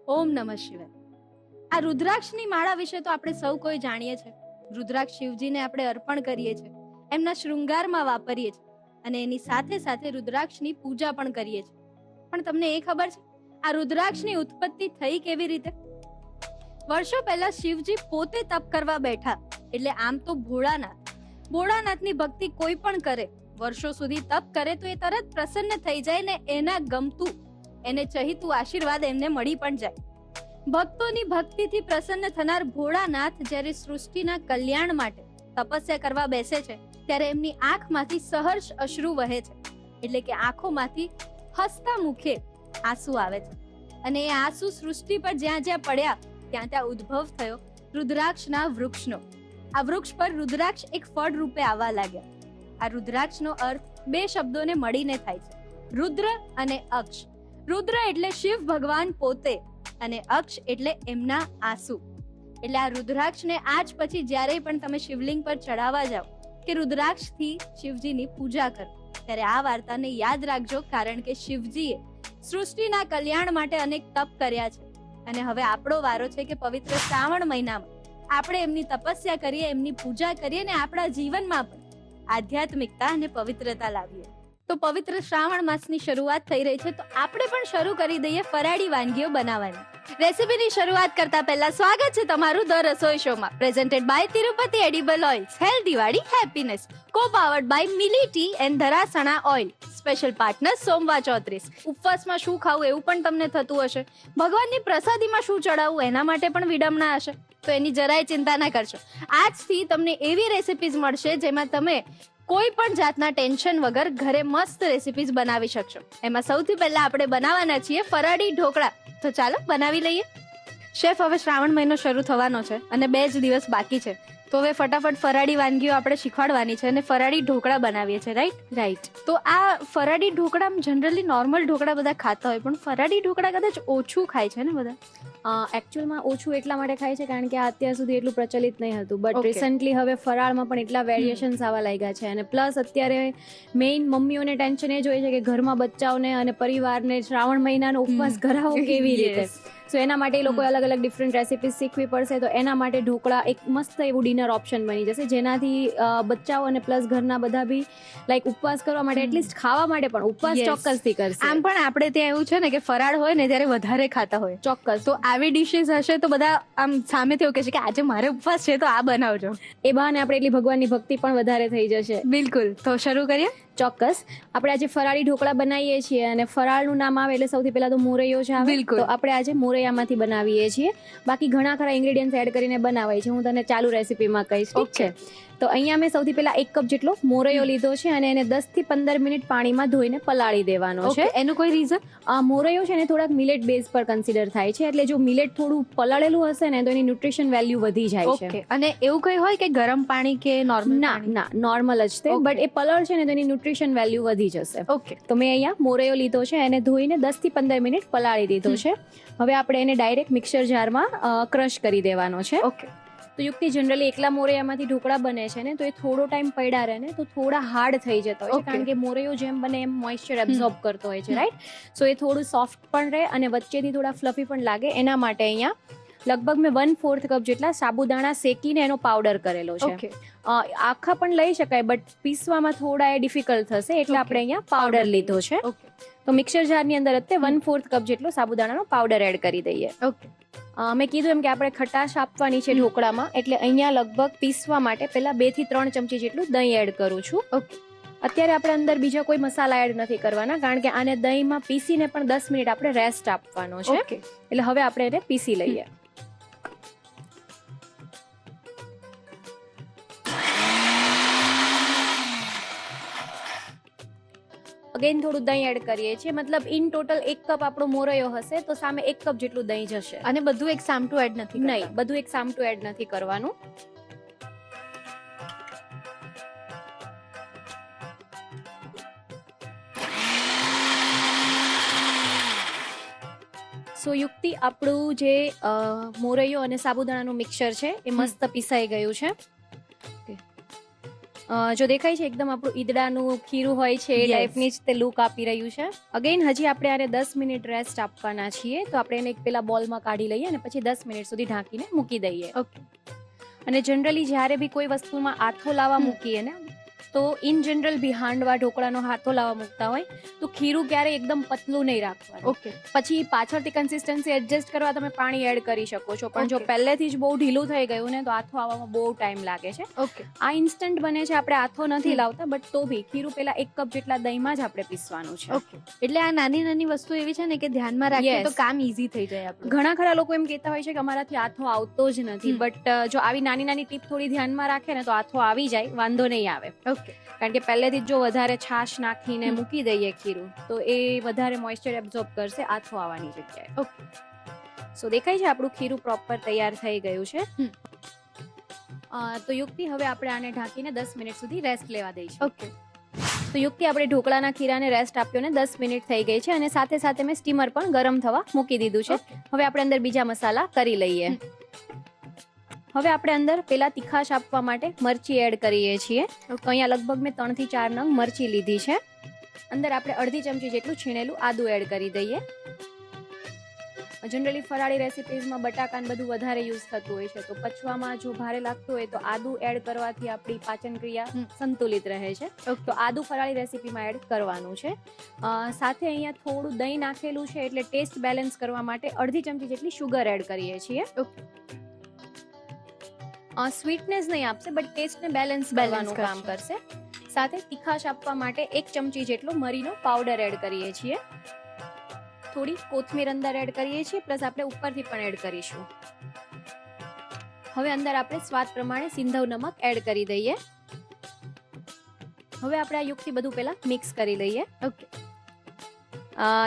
ઓમ નમઃ શિવાય. આ રુદ્રાક્ષની માળા વિશે તો આપણે સૌ કોઈ જાણીએ છીએ. રુદ્રાક્ષ શિવજીને આપણે અર્પણ કરીએ છીએ, એમના શૃંગારમાં વાપરીએ છીએ અને એની સાથે સાથે રુદ્રાક્ષની પૂજા પણ કરીએ છીએ. પણ તમને એ ખબર છે આ રુદ્રાક્ષની ઉત્પત્તિ થઈ કેવી રીતે? વર્ષો પહેલા શિવજી પોતે તપ કરવા બેઠા. એટલે આમ તો ભોળાનાથની ભક્તિ કોઈ પણ કરે, વર્ષો સુધી તપ કરે તો એ તરત પ્રસન્ન થઈ જાય ને એના ગમતું એને ચહિતું આશીર્વાદ એમને મળી પણ જાય. ભક્તોની ભક્તિથી પ્રસન્ન થનાર ભોળાનાથ જ્યારે સૃષ્ટિના કલ્યાણ માટે તપસ્યા કરવા બેસે છે ત્યારે એમની આંખમાંથી સહર્ષ અશ્રુ વહે છે. એટલે કે આંખોમાંથી હસતા મુખે આંસુ આવે છે અને એ આંસુ સૃષ્ટિ પર જ્યાં જ્યાં પડ્યા ત્યાં ત્યાં ઉદ્ભવ થયો રુદ્રાક્ષના વૃક્ષનો. આ વૃક્ષ પર રુદ્રાક્ષ એક ફળ રૂપે આવવા લાગ્યા. આ રુદ્રાક્ષનો અર્થ બે શબ્દોને મળીને થાય છે, રુદ્ર અને અક્ષ. રુદ્ર એટલે શિવ ભગવાન પોતે અને અક્ષ એટલે એમના આંસુ. એટલે આ રુદ્રાક્ષને આજ પછી જ્યારે પણ તમે શિવલિંગ પર ચડાવવા જાઓ કે રુદ્રાક્ષથી શિવજીની પૂજા કરો ત્યારે આ વાર્તાને યાદ રાખજો, કારણ કે શિવજીએ સૃષ્ટિના કલ્યાણ માટે અનેક તપ કર્યા છે અને હવે આપણો વારો છે કે પવિત્ર શ્રાવણ મહિનામાં આપણે એમની તપસ્યા કરીએ, એમની પૂજા કરીએ અને આપણા જીવનમાં પણ આધ્યાત્મિકતા અને પવિત્રતા લાવીએ. તો પવિત્ર શ્રાવણ માસની શરૂઆત થઈ રહી છે તો આપણે પણ શરૂ કરી દઈએ ફરાળી વાનગીઓ બનાવવાની. રેસીપીની શરૂઆત કરતા પહેલા સ્વાગત છે તમારું ધ રસોઈ શોમાં, presented by Tirupati edible oils, healthy વાળી happiness, co powered by Mili tea and Dharasana oil, special partner સોમવા 34. ઉપવાસમાં શું ખાવું એવું પણ તમને થતું હશે, ભગવાનની પ્રસાદીમાં શું ચડાવવું એના માટે પણ વિડંબના હશે, તો એની જરાય ચિંતા ના કરશો. આજથી તમને એવી રેસિપીઝ મળશે જેમાં તમે કોઈ પણ જાતના ટેન્શન વગર ઘરે મસ્ત રેસિપીઝ બનાવી શકશો. એમાં સૌથી પહેલા આપણે બનાવવાના છીએ ફરાળી ઢોકળા. તો ચાલો બનાવી લઈએ. શેફ, હવે શ્રાવણ મહિનો શરૂ થવાનો છે અને 2 જ દિવસ બાકી છે, તો હવે ફટાફટ ફરાળી વાનગીઓ આપણે શીખવાડવાની છે અને ફરાળી ઢોકળા બનાવીએ છીએ, રાઈટ. તો આ ફરાળી ઢોકળા જનરલી નોર્મલ ઢોકળા બધા ખાતા હોય, પણ ફરાળી ઢોકળા કદાચ ઓછું ખાય છે ને બધા. એકચ્યુઅલમાં ઓછું એટલા માટે ખાય છે કારણ કે આ અત્યાર સુધી એટલું પ્રચલિત નહીં હતું, બટ રિસન્ટલી હવે ફરાળમાં પણ એટલા વેરિએશન્સ આવવા લાગ્યા છે. અને પ્લસ અત્યારે મેઇન મમ્મીઓને ટેન્શન એ જ હોય છે કે ઘરમાં બચ્ચાઓને અને પરિવારને શ્રાવણ મહિનાનો ઉપવાસ કરાવો કેવી રીતે. સો એના માટે એ લોકો અલગ અલગ ડિફરન્ટ રેસિપીઝ શીખવી પડશે. તો એના માટે ઢોકળા એક મસ્ત એવું ડિનર ઓપ્શન બની જશે, જેનાથી બચ્ચાઓ અને પ્લસ ઘરના બધા બી લાઈક ઉપવાસ કરવા માટે એટલીસ્ટ ખાવા માટે પણ ઉપવાસ ચોક્કસથી કરશે. આમ પણ આપણે ત્યાં એવું છે ને કે ફરાળ હોય ને ત્યારે વધારે ખાતા હોય. ચોક્કસ. તો આવી ડિશિસ હશે તો બધા આમ સામેથી એવું કહે છે કે આજે મારે ઉપવાસ છે તો આ બનાવજો. એ બહાને આપણે એટલી ભગવાનની ભક્તિ પણ વધારે થઈ જશે. બિલકુલ. તો શરૂ કરીએ. ચોક્કસ. આપણે આજે ફરાળી ઢોકળા બનાવીએ છીએ અને ફરાળનું નામ આવે એટલે સૌથી પહેલા તો મોરૈયો જ આવે. બિલકુલ. તો આપણે આજે મોરૈયામાંથી બનાવીએ છીએ. બાકી ઘણા ખરા ઇન્ગ્રેડિયન્ટ્સ એડ કરીને બનાવાય છે, હું તને ચાલુ રેસીપીમાં કહીશ, ઠીક છે? તો અહીંયા મેં સૌથી પહેલા 1 કપ જેટલો મોરૈયો લીધો છે અને એને 10 થી 15 મિનિટ પાણીમાં ધોઈને પલાળી દેવાનો છે. એનું કોઈ રીઝન? મોરૈયો છે ને થોડાક મિલેટ બેઝ પર કન્સિડર થાય છે, એટલે જો મિલેટ થોડું પલાળેલું હશે ને તો એની ન્યુટ્રિશન વેલ્યુ વધી જાય છે. અને એવું કઈ હોય કે ગરમ પાણી કે નોર્મલ? ના, નોર્મલ જ તે, બટ એ પલળ છે ને તો એની ન્યુટ્રિશન વેલ્યુ વધી જશે. ઓકે. તો મેં અહીંયા મોરૈયો લીધો છે, એને ધોઈને 10 થી 15 મિનિટ પલાળી દીધો છે. હવે આપણે એને ડાયરેક્ટ મિક્સર જારમાં ક્રશ કરી દેવાનો છે. ઓકે. તો યુક્તિ જનરલી એકલા મોરૈયામાંથી ઢોકળા બને છે ને તો એ થોડો ટાઈમ પડ્યા રહે ને તો થોડા હાર્ડ થઈ જતા હોય છે, કારણ કે મોરૈયો જેમ બને એમ મોઇશ્ચર એબ્ઝોર્બ કરતો હોય છે, રાઈટ? સો એ થોડું સોફ્ટ પણ રહે અને વચ્ચેથી થોડા ફ્લફી પણ લાગે. એના માટે અહીંયા લગભગ મેં 1/4 કપ જેટલા સાબુદાણા શેકીને એનો પાવડર કરેલો છે. આખા પણ લઈ શકાય, બટ પીસવામાં થોડા એ ડિફિકલ્ટ થશે એટલે આપણે અહીંયા પાવડર લીધો છે. તો મિક્સર જારની અંદર અત્યારે 1/4 કપ જેટલો સાબુદાણાનો પાવડર એડ કરી દઈએ. ઓકે. મેં કીધું એમ કે આપણે ખટાશ આપવાની છે ઢોકળામાં, એટલે અહીંયા લગભગ પીસવા માટે પહેલા 2 થી 3 ચમચી જેટલું દહીં એડ કરું છું. ઓકે. અત્યારે આપણે અંદર બીજા કોઈ મસાલા એડ નથી કરવાના, કારણ કે આને દહીંમાં પીસીને પણ 10 મિનિટ આપણે રેસ્ટ આપવાનો છે. એટલે હવે આપણે એને પીસી લઈએ. અગેન થોડું દહીં એડ કરીએ છીએ, મતલબ ઇન ટોટલ 1 કપ આપણો મોરૈયો હશે તો સામે 1 કપ જેટલું દહીં જશે. અને બધું એક સામટું એડ નથી? નહીં, બધું એક સામટું એડ નથી કરવાનું. સો યુક્તિ, આપણું જે મોરૈયો અને સાબુદાણાનું મિક્સર છે એ મસ્ત પીસાઈ ગયું છે. જો દેખાય છે એકદમ આપણું ઈદડાનું ખીરું હોય છે એ Yes. ટાઈપની જ તે લુક આપી રહ્યું છે. અગેન હજી આપણે આને 10 મિનિટ રેસ્ટ આપવાના છીએ, તો આપણે એને એક પેલા બોલમાં કાઢી લઈએ અને પછી 10 મિનિટ સુધી ઢાંકીને મૂકી દઈએ. ઓકે. અને જનરલી જ્યારે બી કોઈ વસ્તુમાં આથો લાવવા મૂકીએ ને, તો ઇન જનરલ બી હાંડવા ઢોકળાનો હાથો લાવવા મૂકતા હોય તો ખીરું ક્યારે એકદમ પતલું નહીં રાખવાનું. ઓકે. પછી પાછળથી કન્સિસ્ટન્સી એડજસ્ટ કરવા તમે પાણી એડ કરી શકો છો, પણ જો Okay. પહેલેથી જ બહુ ઢીલું થઈ ગયું ને તો આથો આવવામાં બહુ ટાઈમ લાગે છે. ઓકે. આ ઇન્સ્ટન્ટ બને છે, આપણે આથો નથી લાવતા, બટ તો બી ખીરું પેલા 1 કપ જેટલા દહીંમાં જ આપણે પીસવાનું છે. ઓકે. એટલે આ નાની નાની વસ્તુ એવી છે ને કે ધ્યાનમાં રાખીએ Yes. તો કામ ઈઝી થઈ જાય આપણું. ઘણા ખરા લોકો એમ કહેતા હોય છે કે અમારાથી આથો આવતો જ નથી, બટ જો આવી નાની નાની ટીપ થોડી ધ્યાનમાં રાખે ને તો આથો આવી જાય, વાંધો નહીં આવે. ઓકે. કારણ કે પહેલેથી જ જો વધારે છાશ નાખીને મૂકી દઈએ ખીરું તો એ વધારે મોઇસ્ચર એબ્ઝોર્બ કરશે આથો આવવાની જગ્યાએ. ઓકે. સો દેખાય છે આપણું ખીરું પ્રોપર તૈયાર થઈ ગયું છે. તો યુક્તિ હવે આપણે આને ઢાંકીને 10 મિનિટ સુધી રેસ્ટ લેવા દઈશું. ઓકે. તો યુક્તિ આપણે ઢોકળાના ખીરાને રેસ્ટ આપ્યો ને 10 મિનિટ થઈ ગઈ છે, અને સાથે સાથે મેં સ્ટીમર પણ ગરમ થવા મૂકી દીધું છે. હવે આપણે અંદર બીજા મસાલા કરી લઈએ. હવે આપણે અંદર પેલા તીખાશ આપવા માટે મરચી એડ કરીએ છીએ. તો અહીંયા લગભગ મેં 3 થી 4 નંગ મરચી લીધી છે. અંદર આપણે અડધી ચમચી જેટલું છીણેલું આદુ એડ કરી દઈએ. જનરલી ફરાળી રેસિપીઝમાં બટાકાને બધું વધારે યુઝ થતું હોય છે, તો પચવામાં જો ભારે લાગતું હોય તો આદુ એડ કરવાથી આપણી પાચન ક્રિયા સંતુલિત રહે છે. તો આદુ ફરાળી રેસિપીમાં એડ કરવાનું છે. સાથે અહીંયા થોડું દહીં નાખેલું છે, એટલે ટેસ્ટ બેલેન્સ કરવા માટે અડધી ચમચી જેટલી શુગર એડ કરીએ છીએ. સ્વીટનેસ નહીં આપશે, બટ ટેસ્ટને બેલેન્સ કરવાનું કામ કરશે. સાથે તીખાશ આપવા માટે 1 ચમચી જેટલો મરીનો પાવડર એડ કરીએ છીએ. થોડી કોથમીર અંદર એડ કરીએ છીએ, પ્લસ આપણે ઉપરથી પણ એડ કરીશું. હવે અંદર આપણે સ્વાદ પ્રમાણે સિંધવ નમક એડ કરી દઈએ. હવે આપણે આ યુક્તિ બધું પહેલા મિક્સ કરી લઈએ. ઓકે.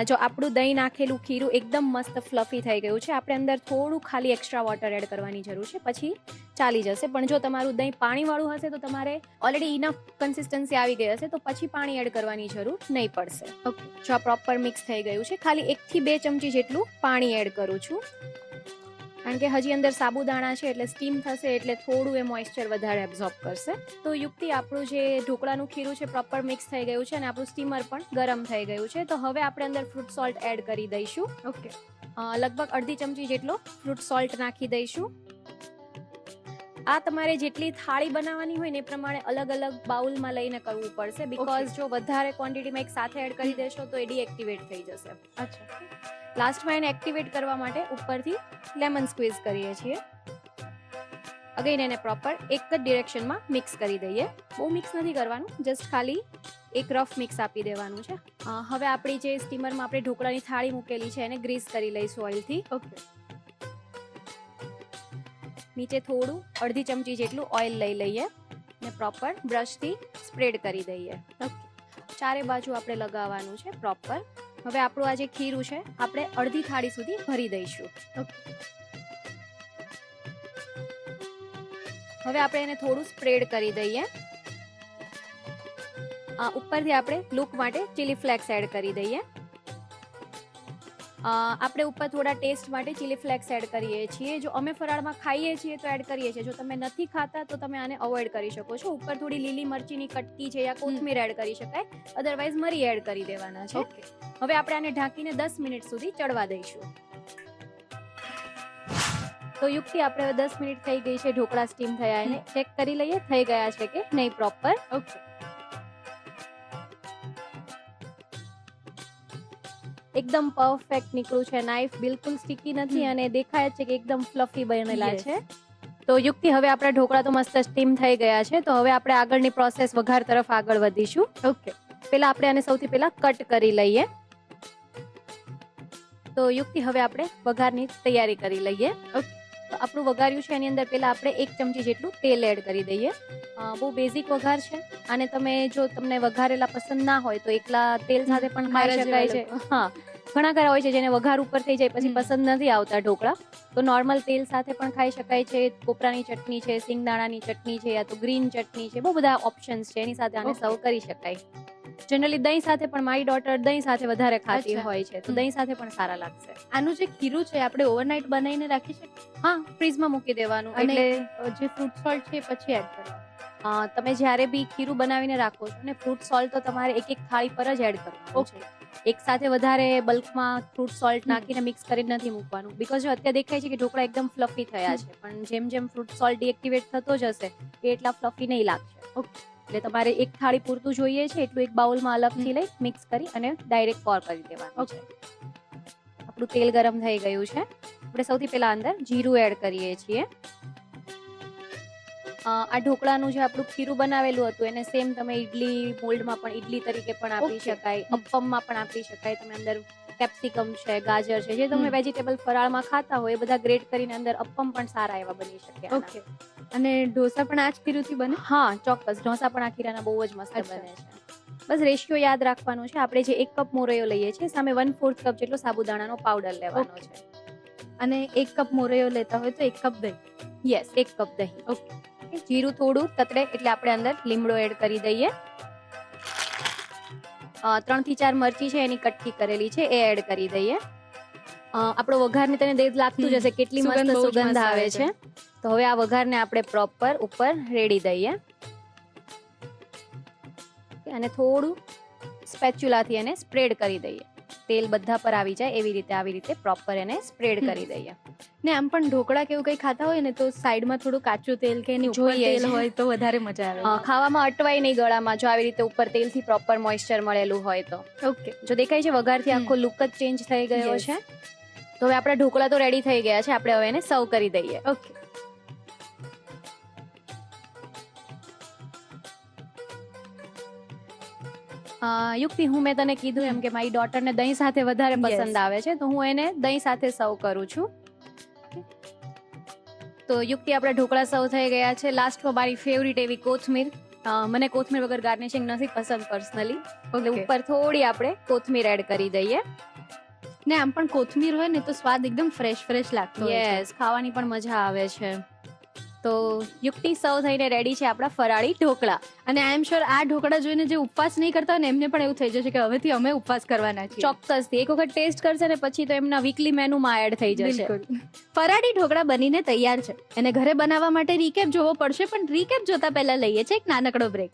જો આપણું દહીં નાખેલું ખીરું એકદમ મસ્ત ફ્લફી થઈ ગયું છે, આપણે અંદર થોડું ખાલી એક્સ્ટ્રા વોટર એડ કરવાની જરૂર છે, પછી ચાલી જશે. પણ જો તમારું દહીં પાણીવાળું હશે તો તમારે ઓલરેડી ઇનફ કન્સિસ્ટન્સી આવી ગઈ હશે તો પછી પાણી એડ કરવાની જરૂર નહીં પડશે. ઓકે. જો આ પ્રોપર મિક્સ થઈ ગયું છે, ખાલી 1 થી 2 ચમચી જેટલું પાણી એડ કરું છું, કારણ કે હજી અંદર સાબુદાણા છે એટલે સ્ટીમ થશે, એટલે થોડું એ મોઇસ્ચર વધારે એબ્ઝોર્બ કરશે. તો યુક્તિ આપણું જે ઢોકળાનું ખીરું છે પ્રોપર મિક્સ થઈ ગયું છે, અને આપણું સ્ટીમર પણ ગરમ થઈ ગયું છે. તો હવે આપણે અંદર ફ્રૂટ સોલ્ટ એડ કરી દઈશું. ઓકે. લગભગ અડધી ચમચી જેટલો ફ્રૂટ સોલ્ટ નાખી દઈશું. આ તમારે જેટલી થાળી બનાવવાની હોય ને એ પ્રમાણે અલગ અલગ બાઉલમાં લઈને કરવું પડશે, બીકોઝ જો વધારે ક્વોન્ટિટીમાં એક સાથે એડ કરી દેશો તો એ ડીએક્ટિવેટ થઈ જશે. અચ્છા. લાસ્ટમાં એને એક્ટિવેટ કરવા માટે ઉપરથી લેમન સ્ક્વીઝ કરીએ છીએ. અગેન એને પ્રોપર એક જ ડિરેક્શનમાં મિક્સ કરી દઈએ. બહુ મિક્સ નથી કરવાનું, જસ્ટ ખાલી એક રફ મિક્સ આપી દેવાનું છે. હવે આપણી જે સ્ટીમરમાં આપણે ઢોકળાની થાળી મૂકેલી છે એને ગ્રીસ કરી લઈશું ઓઇલથી. ઓકે. નીચે થોડું અડધી ચમચી જેટલું ઓઇલ લઈ લઈએ અને પ્રોપર બ્રશથી સ્પ્રેડ કરી દઈએ. ચારે બાજુ આપણે લગાવવાનું છે પ્રોપર. હવે આપણું આ જે ખીરું છે આપણે અડધી થાળી સુધી ભરી દઈશું. હવે આપણે એને થોડું સ્પ્રેડ કરી દઈએ. ઉપરથી આપણે લુક માટે ચીલી ફ્લેક્સ એડ કરી દઈએ. આપણે ઉપર થોડા ટેસ્ટ માટે ચીલી ફ્લેક્સ એડ કરીએ છીએ. જો અમે ફરાળમાં ખાઈએ છીએ તો એડ કરીએ છીએ, જો તમે નથી ખાતા તો તમે આને અવોઇડ કરી શકો છો. ઉપર થોડી લીલી મરચીની કટકી છે યા કોથમીર એડ કરી શકાય, અધરવાઇઝ મરી એડ કરી દેવાના છે. હવે આપણે આને ઢાંકીને 10 મિનિટ સુધી ચડવા દઈશું. તો યુક્તિ આપણે 10 મિનિટ થઈ ગઈ છે ઢોકળા સ્ટીમ થયા, એને ચેક કરી લઈએ થઈ ગયા છે કે નહીં પ્રોપર. ઓકે. એકદમ પરફેક્ટ નીકળ્યું છે, નાઈફ બિલકુલ સ્ટીકી નથી અને દેખાય છે કે એકદમ ફ્લફી બનેલા છે. તો યુક્તિ હવે આપણા ઢોકળા તો મસ્ત સ્ટીમ થઈ ગયા છે, તો હવે આપણે આગળની પ્રોસેસ વઘાર તરફ આગળ વધીશું. ઓકે. પહેલા આપણે આને સૌથી પહેલા કટ કરી લઈએ. તો યુક્તિ હવે આપણે વઘારની તૈયારી કરી લઈએ. તો આપણું વઘાર્યું છે એની અંદર પહેલા આપણે 1 ચમચી જેટલું તેલ એડ કરી દઈએ. બહુ બેઝિક વઘાર છે, અને તમે જો તમને વઘારેલા પસંદ ના હોય તો એકલા તેલ સાથે પણ ખાઈ શકાય છે. હા, ઘણા ખરા હોય છે જેને વઘાર ઉપર થઈ જાય પછી પસંદ નથી આવતા ઢોકળા, તો નોર્મલ તેલ સાથે પણ ખાઈ શકાય છે. કોપરાની ચટણી છે, સિંગદાણાની ચટણી છે, યા તો ગ્રીન ચટણી છે, બહુ બધા ઓપ્શન્સ છે, એની સાથે આને સર્વ કરી શકાય. જનરલી દહીં સાથે પણ મારી ડોટર દહીં સાથે વધારે ખાતી હોય છે, તો દહીં સાથે પણ સારા લાગશે. આનું જે ખીરું છે આપણે ઓવરનાઇટ બનાવીને રાખી શકીએ? હા, ફ્રીઝમાં મૂકી દેવાનું. અને એટલે જે ફ્રૂટ સોલ્ટ છે પછી એડ કરવાનું? તમે જ્યારે બી ખીરું બનાવીને રાખો છો ને ફ્રૂટ સોલ્ટ તો તમારે એક થાળી પર જ એડ કરવાનું છે. એક સાથે વધારે બલ્કમાં ફ્રૂટ સોલ્ટ નાખીને મિક્સ કરીને નથી મૂકવાનું, બીકોઝ જો અત્યારે દેખાય છે કે ઢોકળા એકદમ ફ્લફી થયા છે, પણ જેમ જેમ ફ્રૂટ સોલ્ટ ડીએક્ટિવેટ થતો જશે એ એટલા ફ્લફી નહીં લાગશે. એટલે તમારે એક થાળી પૂરતું જોઈએ છે એટલું એક બાઉલમાં અલગથી લઈ મિક્સ કરી અને ડાયરેક્ટ પોર કરી દેવાનું છે. આપણું તેલ ગરમ થઈ ગયું છે. આપણે સૌથી પહેલા અંદર જીરું એડ કરીએ છીએ. આ ઢોકળાનું જે આપણું ખીરું બનાવેલું હતું એને સેમ તમે ઇડલી મોલ્ડમાં પણ ઇડલી તરીકે પણ આપી શકાય, અપ્પમમાં પણ આપી શકાય. તમે અંદર કેપ્સિકમ છે, ગાજર છે, જે તમે વેજીટેબલ ફરાળમાં ખાતા હોય એ બધા ગ્રેટ કરીને અંદર અપ્પમ પણ સારા એવા બની શકે. ઓકે. અને ઢોસા પણ આ જ ખીરુંથી બને? હા ચોક્કસ, ઢોસા પણ આ ખીરાના બહુ જ મસ્ત બને છે. બસ રેશિયો યાદ રાખવાનો છે. આપણે જે 1 કપ મોરૈયો લઈએ છીએ સામે 1/4 કપ જેટલો સાબુદાણાનો પાવડર લેવાનો છે. અને 1 કપ મોરૈયો લેતા હોય તો 1 કપ દહીં. યસ, 1 કપ દહીં. ઓકે. જીરું થોડું તતડે એટલે આપણે અંદર લીમડો એડ કરી દઈએ. 3 થી 4 મરચી છે એની કટકી કરેલી છે એ એડ કરી દઈએ. આપણો વઘારને તને દેખ લાગતું જ હશે કેટલી મસ્ત સુગંધ આવે છે. તો હવે આ વઘારને આપણે પ્રોપર ઉપર રેડી દઈએ અને થોડું સ્પેચ્યુલાથી એને સ્પ્રેડ કરી દઈએ. તેલ બધા પર આવી જાય એવી રીતે પ્રોપર એને સ્પ્રેડ કરી દઈએ. ને આમ પણ ઢોકળા કેવું કઈ ખાતા હોય ને તો સાઈડમાં થોડું કાચું તેલ કે એની ઉપર તેલ હોય તો વધારે મજા આવે. ખાવામાં અટવાય નહીં ગળામાં જો આવી રીતે ઉપર તેલથી પ્રોપર મોઇસ્ચર મળેલું હોય તો. ઓકે. જો દેખાય છે વઘારથી આખો લુક જ ચેન્જ થઈ ગયો છે. તો હવે આપણા ઢોકળા તો રેડી થઈ ગયા છે. આપણે હવે એને સર્વ કરી દઈએ. ઓકે. યુક્તિ, હું મેં તને કીધું એમ કે મારી ડોટરને દહીં સાથે વધારે પસંદ આવે છે તો હું એને દહીં સાથે સર્વ કરું છું. તો યુક્તિ આપણા ઢોકળા સર્વ થઈ ગયા છે. લાસ્ટમાં મારી ફેવરિટ એવી કોથમીર. મને કોથમીર વગર ગાર્નિશિંગ નથી પસંદ પર્સનલી, એટલે ઉપર થોડી આપણે કોથમીર એડ કરી દઈએ. ને આમ પણ કોથમીર હોય ને તો સ્વાદ એકદમ ફ્રેશ લાગતો હોય છે. યસ, ખાવાની પણ મજા આવે છે. તો યુક્તિ સર્વ થઈને રેડી છે આપણા ફરાળી ઢોકળા. અને આઈ એમ શ્યોર આ ઢોકળા જોઈને જે ઉપવાસ નહીં કરતા હોય ને એમને પણ એવું થઈ જશે કે હવેથી અમે ઉપવાસ કરવાના છીએ. ચોક્કસથી એક વખત ટેસ્ટ કરશે ને પછી તો એમના વીકલી મેનુમાં એડ થઈ જશે. ફરાળી ઢોકળા બનીને તૈયાર છે. એને ઘરે બનાવવા માટે રીકેપ જોવો પડશે, પણ રીકેપ જોતા પહેલા લઈએ છે એક નાનકડો બ્રેક.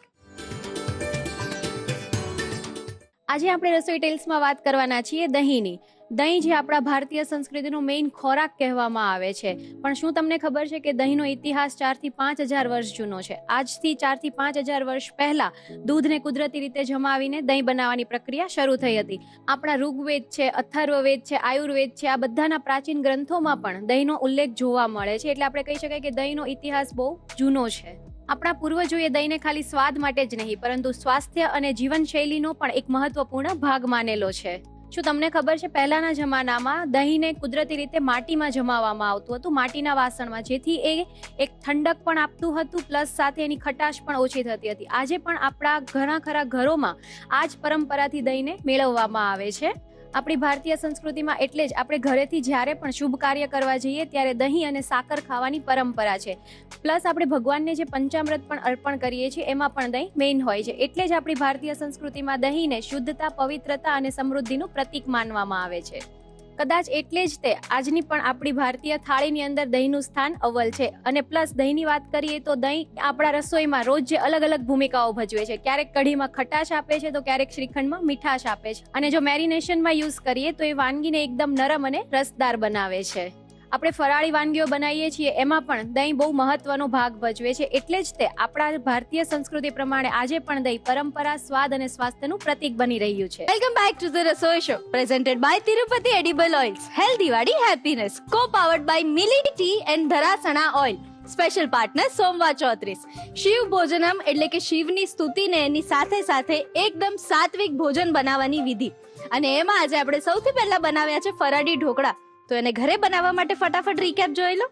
આજે આપણે રસોઈ ટેલ્સમાં વાત કરવાના છીએ દહીંની. દહીં જે આપણા ભારતીય સંસ્કૃતિનો મેઇન ખોરાક કહેવામાં આવે છે, પણ શું તમને ખબર છે કે દહીંનો ઇતિહાસ 4 થી 5,000 વર્ષ જૂનો છે. આજથી 4 થી 5,000 વર્ષ પહેલા દૂધને કુદરતી રીતે જમાવીને દહીં બનાવવાની પ્રક્રિયા શરૂ થઈ હતી. આપણા ઋગ્વેદ છે, અથર્વવેદ છે, આયુર્વેદ છે, આ બધાના પ્રાચીન ગ્રંથોમાં પણ દહીંનો ઉલ્લેખ જોવા મળે છે. એટલે આપણે કહી શકાય કે દહીંનો ઇતિહાસ બહુ જૂનો છે. આપણા પૂર્વજોએ દહીંને ખાલી સ્વાદ માટે જ નહીં પરંતુ સ્વાસ્થ્ય અને જીવનશૈલીનો પણ એક મહત્વપૂર્ણ ભાગ માનેલો છે. શું તમને ખબર છે પહેલાના જમાનામાં દહીંને કુદરતી રીતે માટીમાં જમાવવામાં આવતું હતું, માટીના વાસણમાં, જેથી એ એક ઠંડક પણ આપતું હતું પ્લસ સાથે એની ખટાશ પણ ઓછી થતી હતી. આજે પણ આપણા ઘણા ખરા ઘરોમાં આ જ પરંપરાથી દહીંને મેળવવામાં આવે છે. આપણી ભારતીય સંસ્કૃતિમાં એટલે જ આપણે ઘરેથી જ્યારે પણ શુભ કાર્ય કરવા જઈએ ત્યારે દહીં અને સાકર ખાવાની પરંપરા છે. પ્લસ આપણે ભગવાનને જે પંચામૃત પણ અર્પણ કરીએ છીએ એમાં પણ દહીં મેઇન હોય છે. એટલે જ આપણી ભારતીય સંસ્કૃતિમાં દહીંને શુદ્ધતા, પવિત્રતા અને સમૃદ્ધિનું પ્રતીક માનવામાં આવે છે. કદાચ એટલે જ તે આજની પણ આપણી ભારતીય થાળીની અંદર દહીંનું સ્થાન અવ્વલ છે. અને પ્લસ દહીંની વાત કરીએ તો દહીં આપણા રસોઈમાં રોજ જે અલગ અલગ ભૂમિકાઓ ભજવે છે. ક્યારેક કઢીમાં ખટાશ આપે છે તો ક્યારેક શ્રીખંડમાં મીઠાશ આપે છે. અને જો મેરિનેશનમાં યુઝ કરીએ તો એ વાનગીને એકદમ નરમ અને રસદાર બનાવે છે. આપણે ફરાળી વાનગીઓ બનાવીએ છીએ એમાં પણ દહીં બહુ મહત્વનો ભાગ ભજવે છે. એટલે જ તે આપણા ભારતીય સંસ્કૃતિ પ્રમાણે આજે પણ દહીં પરંપરા, સ્વાદ અને સ્વાસ્થ્યનું પ્રતીક બની રહ્યું છે. Welcome back to the Rasoi show presented by Tirupati edible oils. Healthy વાડી happiness. Co powered by Mili tea and Dharasana oil. Special partner સોમવાર 34. શિવ ભોજનમ એટલે કે શિવની સ્તુતિને એની સાથે સાથે એકદમ સાત્વિક ભોજન બનાવવાની વિધિ. અને એમાં આજે આપણે સૌથી પહેલા બનાવ્યા છે ફરાળી ઢોકળા. તો એને ઘરે બનાવવા માટે ફટાફટ રીકેપ જોઈ લો.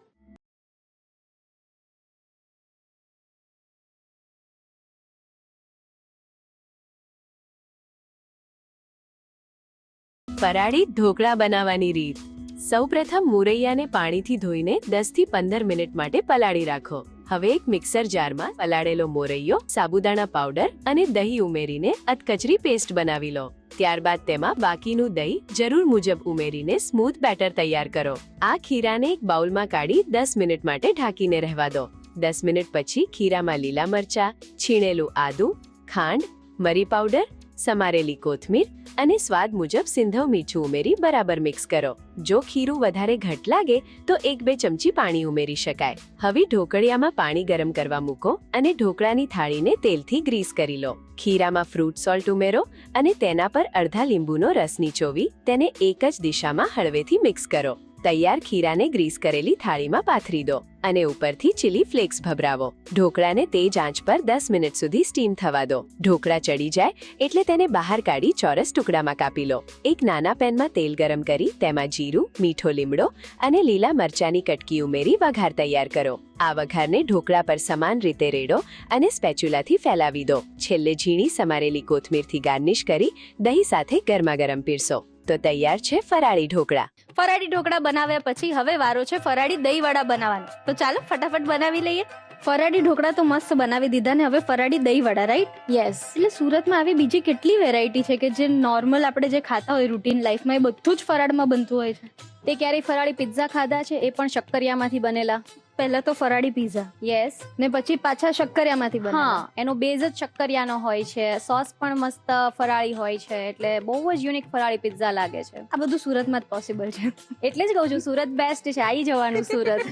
ફરાળી ઢોકળા બનાવવાની રીત. સૌપ્રથમ મુરૈયાને પાણીથી ધોઈને 10 થી 15 મિનિટ માટે પલાળી રાખો. હવે એક મિક્સર જારમાં પલાળેલો મોરૈયો, સાબુદાણા પાવડર અને દહીં ઉમેરીને અધકચરી પેસ્ટ બનાવી લો. ત્યારબાદ તેમાં બાકીનું દહીં જરૂર મુજબ ઉમેરીને સ્મૂથ બેટર તૈયાર કરો. આ ખીરાને એક બાઉલમાં કાઢી 10 મિનિટ માટે ઢાંકીને રહેવા દો. 10 મિનિટ પછી ખીરામાં લીલા મરચાં, છીણેલું આદું, ખાંડ, મરી પાવડર, સમારેલી કોથમીર અને સ્વાદ મુજબ સિંધવ મીઠું ઉમેરી બરાબર મિક્સ કરો. જો ખીરું વધારે ઘટ લાગે તો 1-2 ચમચી પાણી ઉમેરી શકાય. હવે ઢોકળિયામાં પાણી ગરમ કરવા મૂકો અને ઢોકળાની થાળીને તેલથી ગ્રીસ કરી લો. ખીરામાં ફ્રૂટ સોલ્ટ ઉમેરો અને તેના પર અડધા લીંબુનો રસ નીચોવી તેને એક જ દિશામાં હળવેથી મિક્સ કરો. તૈયાર ખીરાને ગ્રીસ કરેલી થાળીમાં પાથરી દો અને ઉપરથી ચીલી ફ્લેક્સ ભભરાવો. ઢોકળાને તેજ આંચ પર 10 મિનિટ સુધી સ્ટીમ થવા દો. ઢોકળા ચડી જાય એટલે તેને બહાર કાઢી ચોરસ ટુકડામાં કાપી લો. એક નાના પેનમાં તેલ ગરમ કરી તેમાં જીરું, મીઠો લીમડો અને લીલા મરચાની કટકી ઉમેરી વઘાર તૈયાર કરો. આ વઘારને ઢોકળા પર સમાન રીતે રેડો અને સ્પેચ્યુલાથી ફેલાવી દો. છેલ્લે ઝીણી સમારેલી કોથમીરથી ગાર્નિશ કરી દહીં સાથે ગરમાગરમ પીરસો. તો તૈયાર છે ફરાળી ઢોકળા. ફરાળી ઢોકળા બનાવ્યા પછી હવે વારો છે ફરાળી દહીંવડા બનાવવાનો. તો ચાલો ફટાફટ બનાવી લઈએ. ફરાળી ઢોકળા તો મસ્ત બનાવી દીધા ને હવે ફરાળી દહીંવડા, રાઈટ? યસ. એટલે સુરતમાં આવી બીજી કેટલી વેરાયટી છે કે જે નોર્મલ આપણે જે ખાતા હોય રૂટીન લાઈફમાં એ બધું જ ફરાળમાં બનતું હોય છે. તે ક્યારેય ફરાળી પિઝા ખાધા છે? એ પણ શક્કરિયામાંથી બનેલા. પહેલા તો ફરાળી પીઝા, યસ, ને પછી પાછા શક્કરિયામાંથી બને. હા, એનો બેઝ જ શક્કરિયાનો હોય છે. સોસ પણ મસ્ત ફરાળી હોય છે, એટલે બહુ જ યુનિક ફરાળી પિઝા લાગે છે. આ બધું સુરતમાં જ પોસિબલ છે. એટલે જ કહું છું સુરત બેસ્ટ છે. આવી જવાનું સુરત.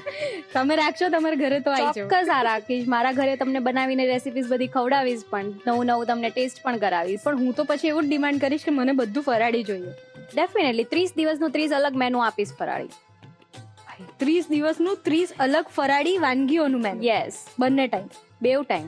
તમે રાખશો તમારા ઘરે તો આવી જાઓ. ચોક્કસ આ રાખીશ. મારા ઘરે તમને બનાવીને રેસિપીઝ બધી ખવડાવીશ, પણ નવું તમને ટેસ્ટ પણ કરાવીશ. પણ હું તો પછી એવું જ ડિમાન્ડ કરીશ કે મને બધું ફરાળી જોઈએ. ડેફિનેટલી 30 દિવસનું 30 અલગ મેનુ આપીશ ફરાળી. 30 દિવસનું 30 અલગ ફરાળી વાનગીઓનું મેનુ. યસ, બંને ટાઈમ, બેવ ટાઈમ.